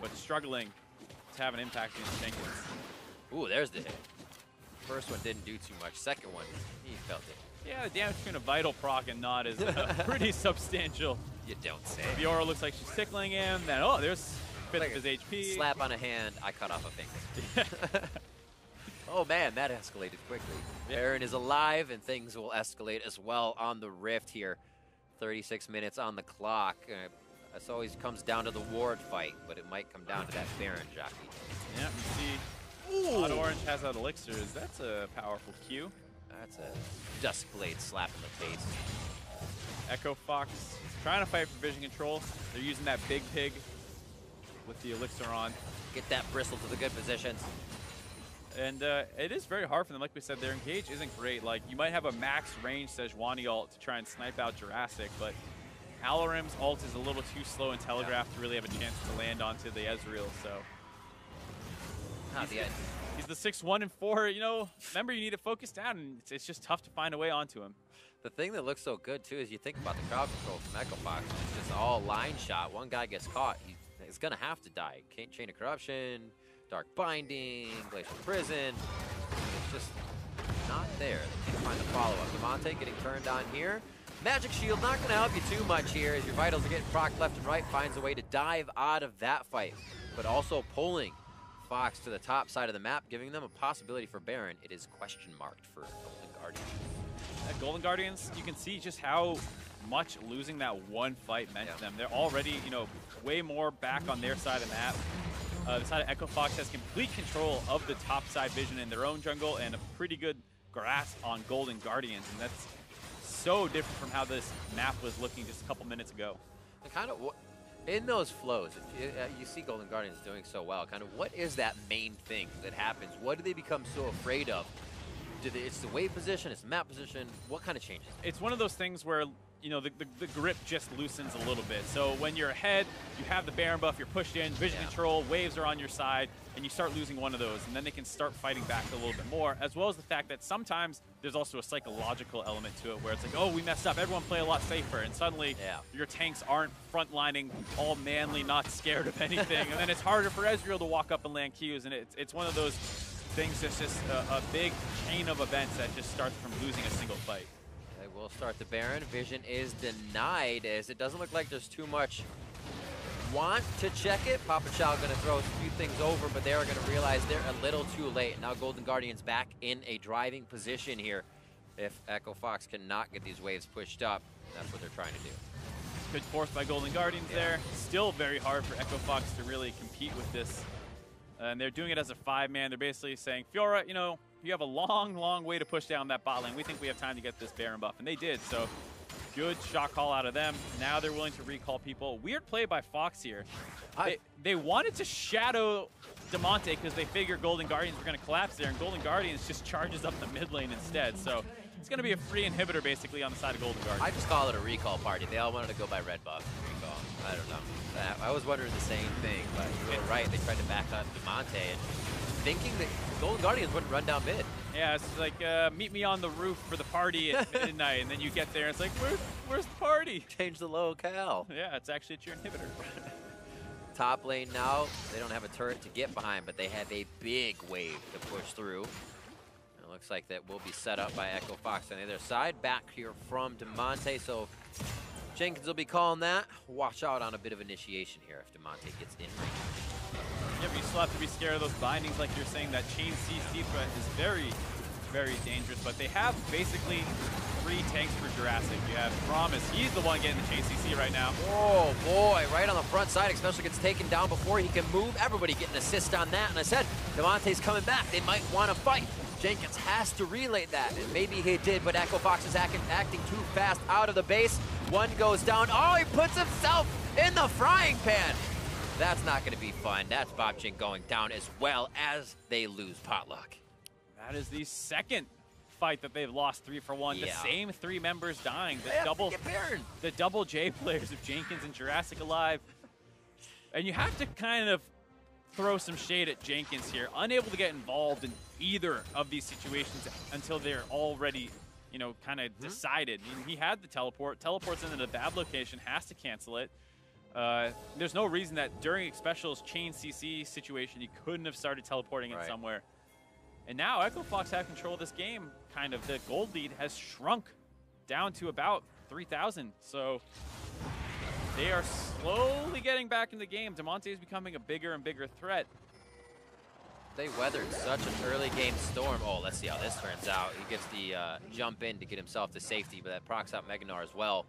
but struggling to have an impact against Jenkins. Ooh, there's the hit. First one didn't do too much. Second one, he felt it. Yeah, the damage between a Vital proc and not is pretty substantial. You don't say. Fiora looks like she's tickling him. Then, oh, there's a bit of his HP. Slap on a hand, I cut off a finger. Oh man, that escalated quickly. Baron is alive, and things will escalate as well on the Rift here. 36 minutes on the clock. This always comes down to the ward fight, but it might come down to that Baron jockey. Yeah, you see. Odd Orange has that elixir. That's a powerful Q. That's a Duskblade slap in the face. Echo Fox trying to fight for vision control. They're using that big pig with the elixir on. Get that bristle to the good positions. And it is very hard for them. Like we said, their engage isn't great. Like, you might have a max range Sejuani ult to try and snipe out Jurassic, but Alarim's ult is a little too slow and telegraphed to really have a chance to land onto the Ezreal, so. He's the 6-1 and 4, you know, remember you need to focus down, and it's just tough to find a way onto him. The thing that looks so good too is you think about the crowd control from Echo Fox. It's just all line shot. One guy gets caught, he's gonna have to die. Chain of Corruption, Dark Binding, Glacial Prison. It's just not there. They can't find the follow-up. Demonte getting turned on here. Magic Shield not gonna help you too much here as your vitals are getting procced left and right. Finds a way to dive out of that fight, but also pulling Fox to the top side of the map, giving them a possibility for Baron. It is question marked for Golden Guardians. Golden Guardians, you can see just how much losing that one fight meant to them. They're already, you know, way more back on their side of the map. The side of Echo Fox has complete control of the top side vision in their own jungle and a pretty good grasp on Golden Guardians, and that's so different from how this map was looking just a couple minutes ago. And kind of in those flows, you see Golden Guardians doing so well. Kind of what is that main thing that happens? What do they become so afraid of? It's the wave position, it's the map position. What kind of changes? It's one of those things where, you know, the grip just loosens a little bit. So when you're ahead, you have the Baron buff, you're pushed in, vision control, waves are on your side, and you start losing one of those, and then they can start fighting back a little bit more, as well as the fact that sometimes there's also a psychological element to it where it's like, oh, we messed up, everyone play a lot safer, and suddenly your tanks aren't frontlining, all manly, not scared of anything, and then it's harder for Ezreal to walk up and land Qs, and it's one of those things that's just a big chain of events that just starts from losing a single fight. They will start the Baron. Vision is denied as it doesn't look like there's too much want to check it. Papa Chow going to throw a few things over, but they are going to realize they're a little too late. Now Golden Guardians back in a driving position here. If Echo Fox cannot get these waves pushed up, that's what they're trying to do. Good force by Golden Guardians there. Still very hard for Echo Fox to really compete with this. And they're doing it as a 5-man. They're basically saying, Fiora, you know, you have a long, long way to push down that bot lane. We think we have time to get this Baron buff. And they did, so good shot call out of them. Now they're willing to recall people. Weird play by Fox here. They wanted to shadow Demonte because they figured Golden Guardians were going to collapse there, and Golden Guardians just charges up the mid lane instead. So it's going to be a free inhibitor basically on the side of Golden Guardians. I just call it a recall party. They all wanted to go by red buff recall. I don't know. I was wondering the same thing, but you were right. They tried to back up Demonte and thinking that Golden Guardians wouldn't run down mid. Yeah, it's like, meet me on the roof for the party at midnight, and then you get there, and it's like, where's the party? Change the locale. Yeah, it's actually your inhibitor. top lane now. They don't have a turret to get behind, but they have a big wave to push through. It looks like that will be set up by Echo Fox on the other side. Back here from Demonte, so Jenkins will be calling that. Watch out on a bit of initiation here if Demonte gets in range. Yeah, but you still have to be scared of those bindings, like you're saying. That chain CC threat is very, very dangerous, but they have basically 3 tanks for Jurassic. You have Promise, he's the one getting the chain CC right now. Oh boy, right on the front side, especially gets taken down before he can move. Everybody getting an assist on that, and I said, Demonte's coming back. They might want to fight. Jenkins has to relay that, and maybe he did, but Echo Fox is acting too fast out of the base. One goes down. Oh, he puts himself in the frying pan. That's not going to be fun. That's Bobchin going down as well as they lose Potluck. That is the second fight that they've lost 3 for 1. Yeah. The same 3 members dying. The double J players of Jenkins and Jurassic alive. And you have to kind of throw some shade at Jenkins here. Unable to get involved in either of these situations until they're already, you know, kind of decided. I mean, he had the teleport. Teleports into the bad location, has to cancel it. There's no reason that during Special's chain CC situation, he couldn't have started teleporting it somewhere. And now Echo Fox have control of this game. Kind of the gold lead has shrunk down to about 3,000. So they are slowly getting back in the game. Demonte is becoming a bigger and bigger threat. They weathered such an early game storm. Oh, let's see how this turns out. He gets the jump in to get himself to safety, but that procs out Meganar as well.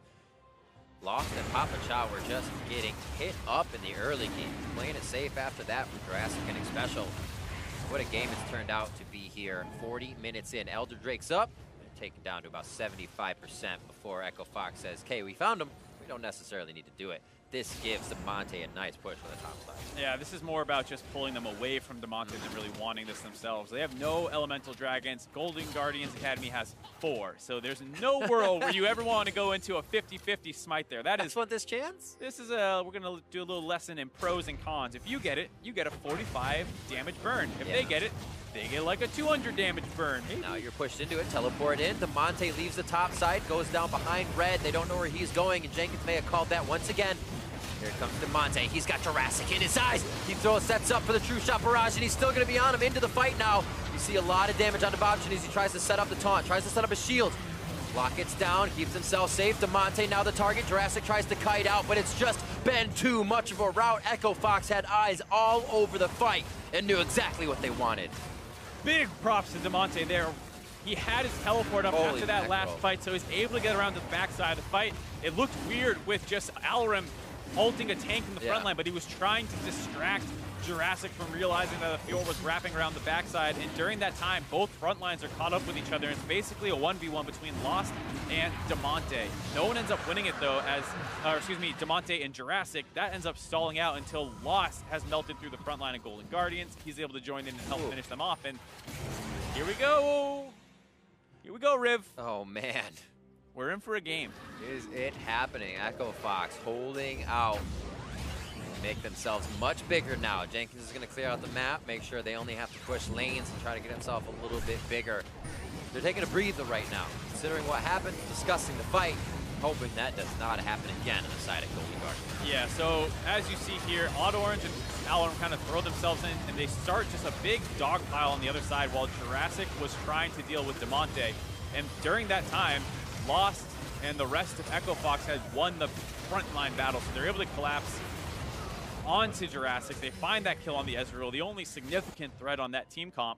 Lost and Papa Chow were just getting hit up in the early game. Playing it safe after that for Jurassic getting special. What a game it's turned out to be here. 40 minutes in. Elder Drake's up. Taken down to about 75% before Echo Fox says, okay, we found him. We don't necessarily need to do it. This gives Demonte a nice push for the top side. Yeah, this is more about just pulling them away from Demonte than really wanting this themselves. They have no elemental dragons. Golden Guardians Academy has 4. So there's no world where you ever want to go into a 50-50 smite there. That's want this chance? This is we're going to do a little lesson in pros and cons. If you get it, you get a 45 damage burn. If they get it, they get like a 200 damage burn. Maybe. Now you're pushed into it, teleport in. Demonte leaves the top side, goes down behind Red. They don't know where he's going, and Jenkins may have called that once again. Here comes Demonte. He's got Jurassic in his eyes. He sets up for the True Shot Barrage, and he's still going to be on him into the fight now. You see a lot of damage on the Bobchin as he tries to set up the taunt, tries to set up a shield. Block gets down, keeps himself safe. Demonte now the target. Jurassic tries to kite out, but it's just been too much of a rout. Echo Fox had eyes all over the fight and knew exactly what they wanted. Big props to Demonte there. He had his teleport up after that last fight, so he's able to get around to the backside of the fight. It looked weird with just Alarim ulting a tank in the front line, but he was trying to distract Jurassic from realizing that the Fjord was wrapping around the backside, and during that time, both front lines are caught up with each other. It's basically a 1v1 between Lost and Demonte. No one ends up winning it though, Demonte and Jurassic. That ends up stalling out until Lost has melted through the front line of Golden Guardians. He's able to join in and help finish them off, and here we go. Here we go, Riv. Oh man. We're in for a game. Is it happening? Echo Fox holding out. Make themselves much bigger now. Jenkins is going to clear out the map, make sure they only have to push lanes and try to get himself a little bit bigger. They're taking a breather right now, considering what happened, discussing the fight, hoping that does not happen again on the side of Golden Guardian. Yeah, so as you see here, Auto Orange and Alarum kind of throw themselves in, and they start just a big dog pile on the other side while Jurassic was trying to deal with Demonte. And during that time, Lost and the rest of Echo Fox had won the frontline battle, so they're able to collapse onto Jurassic. They find that kill on the Ezreal, the only significant threat on that team comp.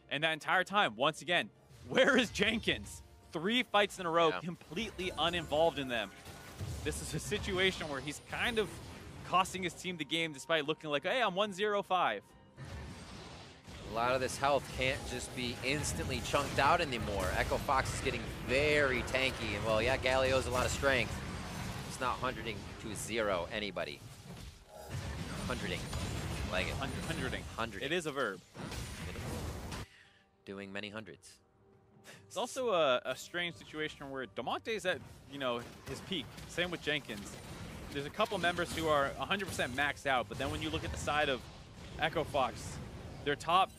And that entire time, once again, where is Jenkins? 3 fights in a row, completely uninvolved in them. This is a situation where he's kind of costing his team the game despite looking like, hey, I'm 1-0-5. A lot of this health can't just be instantly chunked out anymore. Echo Fox is getting very tanky, and well, yeah, Galio's a lot of strength. It's not 100ing to 0 anybody. 100ing. Like it. 100ing. It is a verb. Doing many hundreds. It's also a strange situation where Demonte's at, you know, his peak. Same with Jenkins. There's a couple members who are 100% maxed out, but then when you look at the side of Echo Fox, their top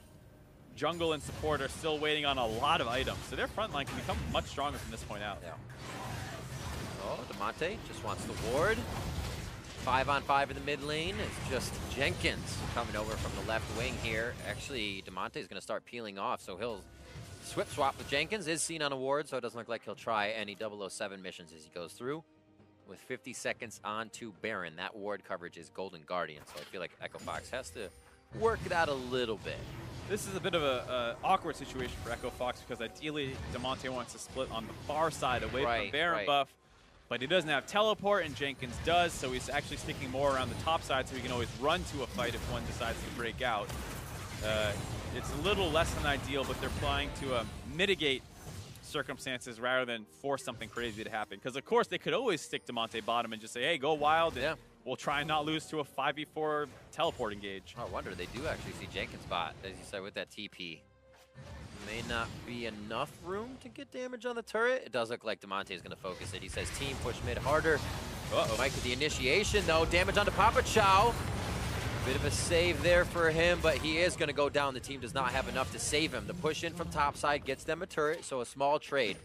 jungle and support are still waiting on a lot of items, so their front line can become much stronger from this point out. Yeah. Oh, Demonte just wants the ward. 5-on-5 in the mid lane. It's just Jenkins coming over from the left wing here. Actually, Damonte's going to start peeling off, so he'll swip swap with Jenkins. Is seen on a ward, so it doesn't look like he'll try any 007 missions as he goes through. With 50 seconds on to Baron, that ward coverage is Golden Guardian, so I feel like Echo Fox has to work it out a little bit. This is a bit of an awkward situation for Echo Fox because ideally Damonte wants to split on the far side away from Baron buff, but he doesn't have teleport and Jenkins does, so he's actually sticking more around the top side so he can always run to a fight if one decides to break out. It's a little less than ideal, but they're trying to mitigate circumstances rather than force something crazy to happen. Because of course they could always stick Damonte bottom and just say, hey, go wild, and we'll try and not lose to a 5v4 teleport engage. Oh, I wonder, they do actually see Jenkins bot, as you said, with that TP. May not be enough room to get damage on the turret. It does look like Damonte is going to focus it. He says team push mid harder. Might get the initiation though. Damage onto Papa Chow. Bit of a save there for him, but he is going to go down. The team does not have enough to save him. The push in from topside gets them a turret, so a small trade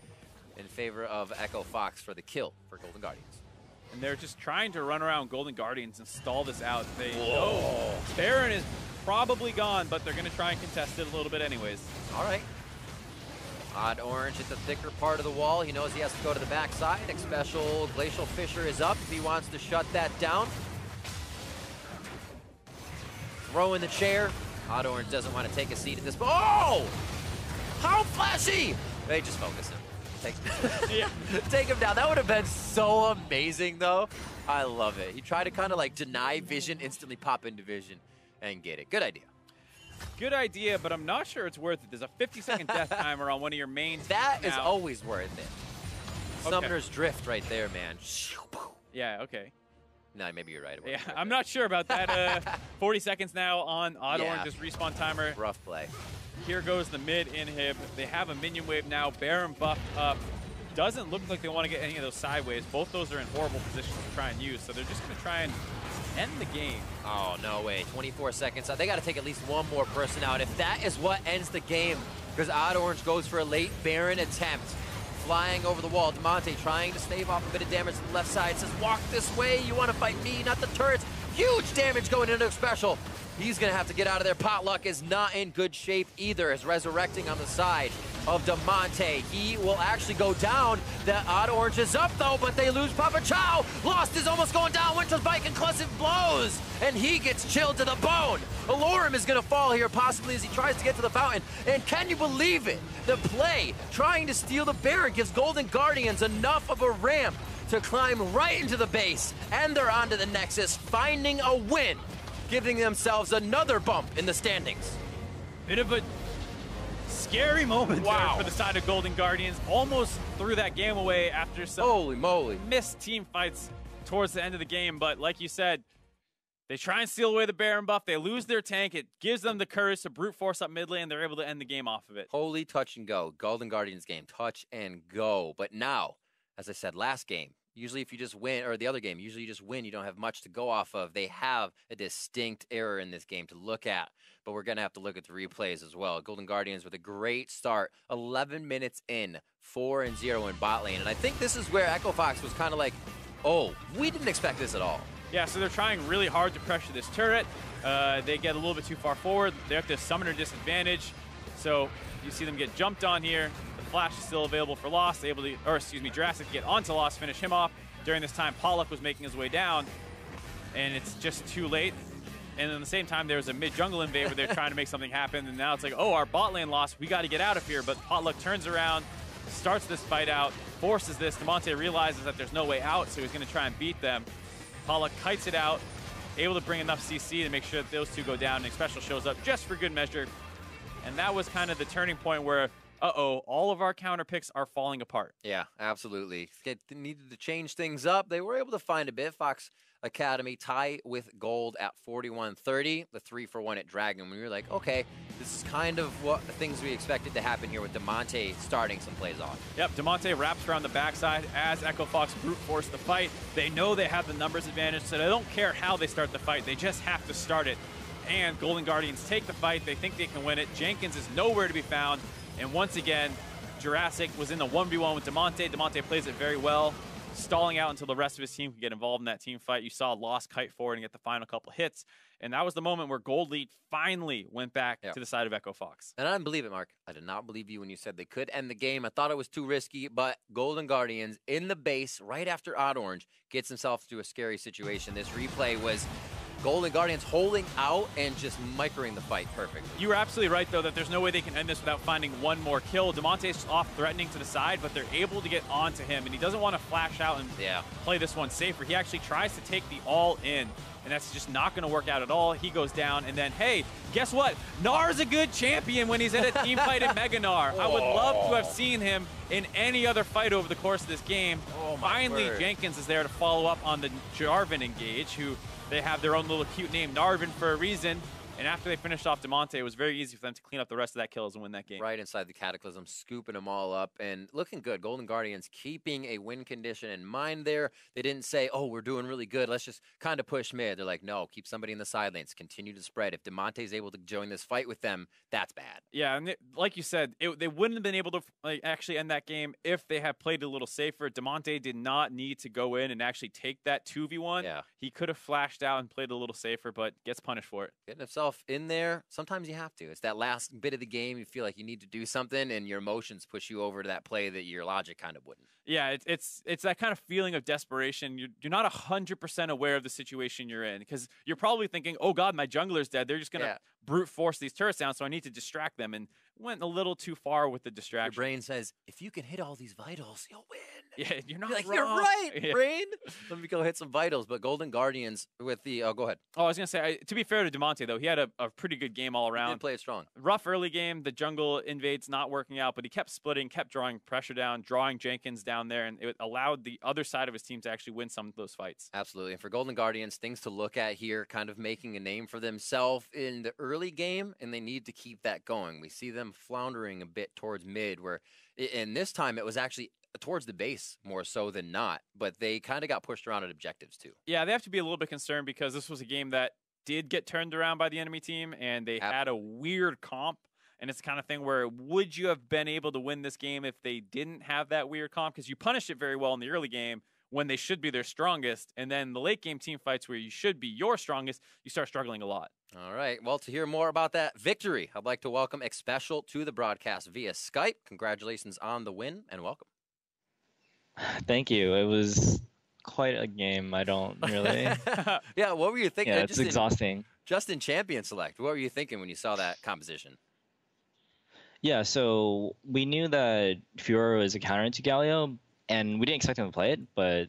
in favor of Echo Fox for the kill for Golden Guardians. And they're just trying to run around Golden Guardians and stall this out. They know Baron is probably gone, but they're going to try and contest it a little bit anyways. All right. Odd Orange at the thicker part of the wall. He knows he has to go to the backside. Special Glacial Fissure is up if he wants to shut that down. Throw in the chair. Odd Orange doesn't want to take a seat at this point. Oh! How flashy! They just focus him. Take him down. That would have been so amazing, though. I love it. He tried to kind of like deny vision, instantly pop into vision, and get it. Good idea. Good idea, but I'm not sure it's worth it. There's a 50-second death timer on one of your mains. That is always worth it. Summoner's Drift right there, man. Yeah, okay. No, maybe you're right about that. Yeah, I'm not sure about that. 40 seconds now on Odd Orange's respawn timer. Rough play. Here goes the mid inhib. They have a minion wave now. Baron buffed up. Doesn't look like they want to get any of those sideways. Both those are in horrible positions to try and use, so they're just going to try and end the game. Oh, no way. 24 seconds. They got to take at least one more person out. If that is what ends the game, because Odd Orange goes for a late Baron attempt. Flying over the wall. Damonte trying to stave off a bit of damage to the left side. Says, walk this way. You want to fight me, not the turrets. Huge damage going into special. He's going to have to get out of there. Potluck is not in good shape either. Is resurrecting on the side of Damonte. He will actually go down. The Odd Orange is up, though, but they lose Papa Chow. Lost is almost going down. Winter's Bike inclusive blows, and he gets chilled to the bone. Alorum is going to fall here, possibly as he tries to get to the fountain. And can you believe it? The play, trying to steal the Baron, gives Golden Guardians enough of a ramp to climb right into the base. And they're onto the Nexus, finding a win, giving themselves another bump in the standings. Bit of a scary moment there for the side of Golden Guardians. Almost threw that game away after some missed team fights towards the end of the game. But like you said, they try and steal away the Baron buff. They lose their tank. It gives them the courage to brute force up mid lane. They're able to end the game off of it. Holy touch and go. Golden Guardians game, touch and go. But now, as I said, last game, usually if you just win, or the other game, usually you just win, you don't have much to go off of. They have a distinct error in this game to look at, but we're going to have to look at the replays as well. Golden Guardians with a great start, 11 minutes in, 4-0 in bot lane. And I think this is where Echo Fox was kind of like, oh, we didn't expect this at all. Yeah, so they're trying really hard to pressure this turret. They get a little bit too far forward. They have to summoner disadvantage. So you see them get jumped on here. The flash is still available for Lost. Able to, or excuse me, Jurassic get onto Lost, finish him off. During this time, Pollock was making his way down, and it's just too late. And at the same time, there was a mid-jungle invade where they're trying to make something happen, and now it's like, oh, our bot lane lost. We got to get out of here. But Potluck turns around, starts this fight out, forces this. Damonte realizes that there's no way out, so he's going to try and beat them. Pollock kites it out, able to bring enough CC to make sure that those two go down, and Special shows up just for good measure. And that was kind of the turning point where, uh-oh, all of our counter picks are falling apart. Yeah, absolutely. They needed to change things up. They were able to find a bit. Fox Academy tie with gold at 41-30. The 3-for-1 at Dragon. We were like, okay, this is kind of what the things we expected to happen here with Damonte starting some plays off. Yep, Damonte wraps around the backside as Echo Fox brute force the fight. They know they have the numbers advantage, so they don't care how they start the fight. They just have to start it. And Golden Guardians take the fight. They think they can win it. Jenkins is nowhere to be found. And once again, Jurassic was in the 1v1 with Damonte. Damonte plays it very well. stalling out until the rest of his team could get involved in that team fight. You saw Lost kite forward and get the final couple hits. And that was the moment where Gold Lead finally went back to the side of Echo Fox. And I didn't believe it, Mark. I did not believe you when you said they could end the game. I thought it was too risky, but Golden Guardians in the base right after Odd Orange gets himself to a scary situation. This replay was Golden Guardians holding out and just microing the fight perfectly. You were absolutely right, though, that there's no way they can end this without finding one more kill. Demonte's off threatening to the side, but they're able to get onto him, and he doesn't want to flash out and play this one safer. He actually tries to take the all-in, and that's just not going to work out at all. He goes down, and then, hey, guess what? Nar's a good champion when he's in a team fight in Mega Gnar. I would love to have seen him in any other fight over the course of this game. Finally, Jenkins is there to follow up on the Jarvan engage, who they have their own little cute name, Narvin, for a reason. And after they finished off Demonte, it was very easy for them to clean up the rest of that kills and win that game. Right inside the Cataclysm, scooping them all up and looking good. Golden Guardians keeping a win condition in mind there. They didn't say, oh, we're doing really good, let's just kind of push mid. They're like, no, keep somebody in the side lanes, continue to spread. If Demonte's able to join this fight with them, that's bad. Yeah, and like you said, they wouldn't have been able to actually end that game if they had played a little safer. Demonte did not need to go in and actually take that 2v1. Yeah. He could have flashed out and played a little safer, but gets punished for it. Getting himself in there, sometimes you have to. It's that last bit of the game, you feel like you need to do something, and your emotions push you over to that play that your logic kind of wouldn't. Yeah, it's that kind of feeling of desperation. You're not 100% aware of the situation you're in, because you're probably thinking, oh God, my jungler's dead. They're just going to brute force these turrets down, so I need to distract them, and went a little too far with the distraction. Your brain says, if you can hit all these vitals, you'll win. Yeah, you're not like, wrong. you're right, brain. Let me go hit some vitals. But Golden Guardians with the, go ahead. Oh, I was going to say, to be fair to Demonte, though, he had a pretty good game all around. He did play it strong. Rough early game, the jungle invades not working out, but he kept splitting, kept drawing pressure down, drawing Jenkins down there, and it allowed the other side of his team to actually win some of those fights. Absolutely. And for Golden Guardians, things to look at here, kind of making a name for themselves in the early game, and they need to keep that going. We see them floundering a bit towards mid, where, and this time it was actually towards the base more so than not, but they kind of got pushed around at objectives too. Yeah, they have to be a little bit concerned because this was a game that did get turned around by the enemy team, and they had a weird comp, and it's the kind of thing where would you have been able to win this game if they didn't have that weird comp? Because you punished it very well in the early game when they should be their strongest, and then the late game team fights where you should be your strongest, you start struggling a lot. All right. Well, to hear more about that victory, I'd like to welcome Xpecial to the broadcast via Skype. Congratulations on the win, and welcome. Thank you. It was quite a game. I don't really. Yeah, what were you thinking? Yeah, it's exhausting. Just in Champion Select, what were you thinking when you saw that composition? Yeah, so we knew that Fiora was a counter to Galio, and we didn't expect them to play it, but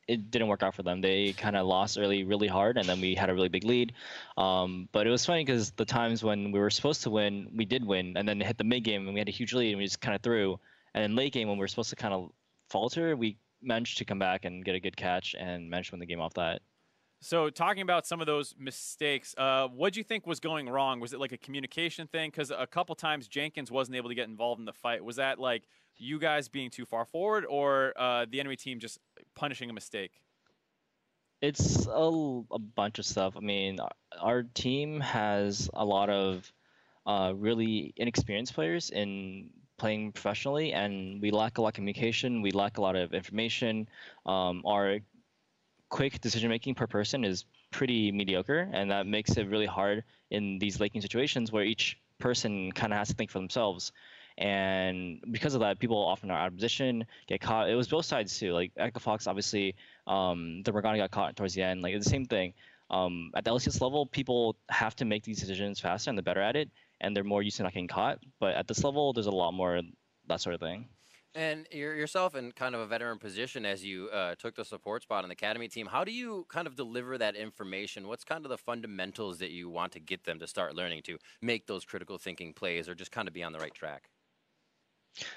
it didn't work out for them. They kind of lost early really hard, and then we had a really big lead. But it was funny because the times when we were supposed to win, we did win, and then it hit the mid game, and we had a huge lead, and we just kind of threw. And then late game, when we were supposed to kind of falter, we managed to come back and get a good catch and managed to win the game off that. So talking about some of those mistakes, what do you think was going wrong? Was it like a communication thing? Because a couple times Jenkins wasn't able to get involved in the fight. Was that like you guys being too far forward, or the enemy team just punishing a mistake? It's a bunch of stuff. I mean, our team has a lot of really inexperienced players in playing professionally, and we lack a lot of communication. We lack a lot of information. Our quick decision making per person is pretty mediocre, and that makes it really hard in these late game situations where each person kind of has to think for themselves. And because of that, people often are out of position, get caught. It was both sides too. Like Echo Fox, obviously, the Morgana got caught towards the end. Like it's the same thing. At the LCS level, people have to make these decisions faster, and they're better at it, and they're more used to not getting caught. But at this level, there's a lot more that sort of thing. And yourself in kind of a veteran position as you took the support spot on the academy team, how do you kind of deliver that information? What's kind of the fundamentals that you want to get them to start learning to make those critical thinking plays or just kind of be on the right track?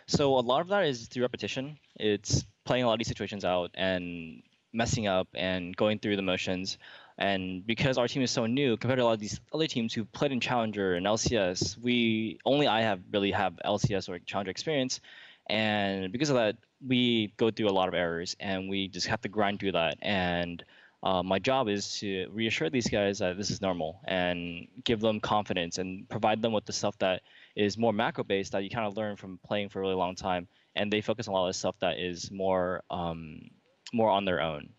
So a lot of that is through repetition. It's playing a lot of these situations out and messing up and going through the motions. And because our team is so new compared to a lot of these other teams who've played in Challenger and LCS, I really have LCS or Challenger experience. And because of that, we go through a lot of errors, and we just have to grind through that. And my job is to reassure these guys that this is normal and give them confidence and provide them with the stuff that is more macro-based that you kind of learn from playing for a really long time. And they focus on a lot of stuff that is more more on their own.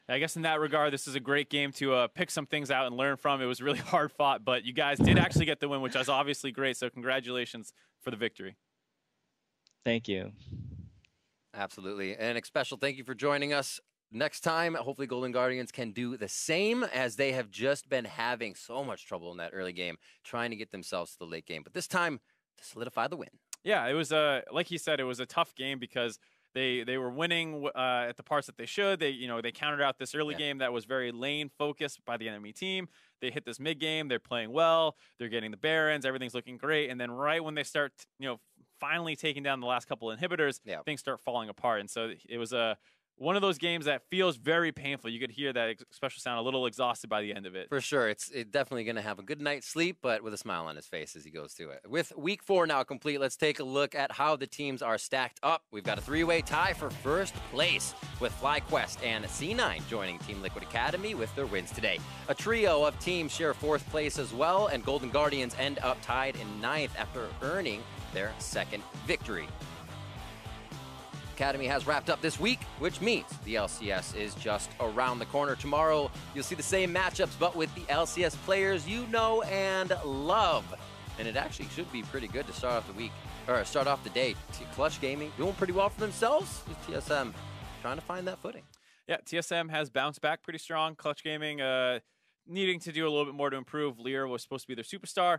I guess in that regard, this is a great game to pick some things out and learn from. It was really hard fought, but you guys did actually get the win, which is obviously great. So congratulations for the victory. Thank you. Absolutely. And a special thank you for joining us. Next time, hopefully Golden Guardians can do the same, as they have just been having so much trouble in that early game, trying to get themselves to the late game. But this time, to solidify the win. Yeah, it was like you said, it was a tough game because they were winning at the parts that they should. They countered out this early game that was very lane focused by the enemy team. They hit this mid game. They're playing well. They're getting the Barons. Everything's looking great. And then right when they start, finally taking down the last couple inhibitors, things start falling apart. And so it was one of those games that feels very painful. You could hear that special sound a little exhausted by the end of it. For sure. It's definitely going to have a good night's sleep, but with a smile on his face as he goes through it. With week 4 now complete, let's take a look at how the teams are stacked up. We've got a 3-way tie for first place, with FlyQuest and C9 joining Team Liquid Academy with their wins today. A trio of teams share 4th place as well, and Golden Guardians end up tied in 9th after earning their 2nd victory. Academy has wrapped up this week, which means the LCS is just around the corner. Tomorrow, you'll see the same matchups, but with the LCS players you know and love. And it actually should be pretty good to start off the week, or start off the day. Clutch Gaming doing pretty well for themselves. TSM trying to find that footing. Yeah, TSM has bounced back pretty strong. Clutch Gaming needing to do a little bit more to improve. Lear was supposed to be their superstar.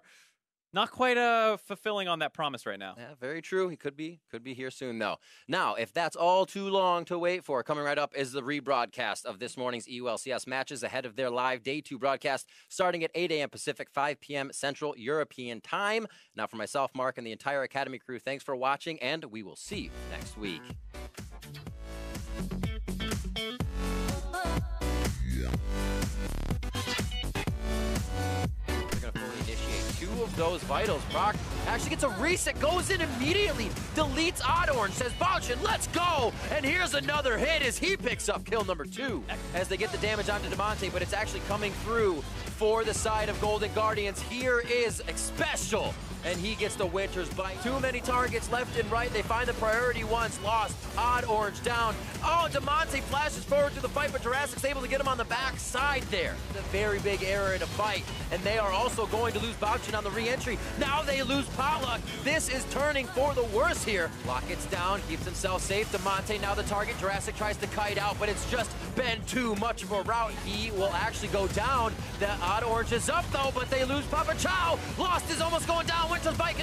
Not quite fulfilling on that promise right now. Yeah, very true. He could be here soon, though. Now, if that's all too long to wait for, coming right up is the rebroadcast of this morning's EULCS matches ahead of their live Day 2 broadcast starting at 8 a.m. Pacific, 5 p.m. Central European Time. Now, for myself, Mark, and the entire Academy crew, thanks for watching, and we will see you next week. Two of those vitals. Brock actually gets a reset, goes in immediately, deletes Odd Orange, says Bauchin, let's go! And here's another hit as he picks up kill number 2 as they get the damage onto Demonte, but it's actually coming through for the side of Golden Guardians. Here is Special, and he gets the Winter's Bite. Too many targets left and right. They find the priority ones lost. Odd Orange down. Oh, Demonte flashes forward to the fight, but Jurassic's able to get him on the back side there. A very big error in a fight, and they are also going to lose Bauchin on the re-entry. Now they lose Potluck. This is turning for the worse here. Locket's down, keeps himself safe. Demonte now the target. Jurassic tries to kite out, but it's just been too much of a route. He will actually go down. The Odd Orange is up, though, but they lose Papa Chow. Lost is almost going down. Winter's Bite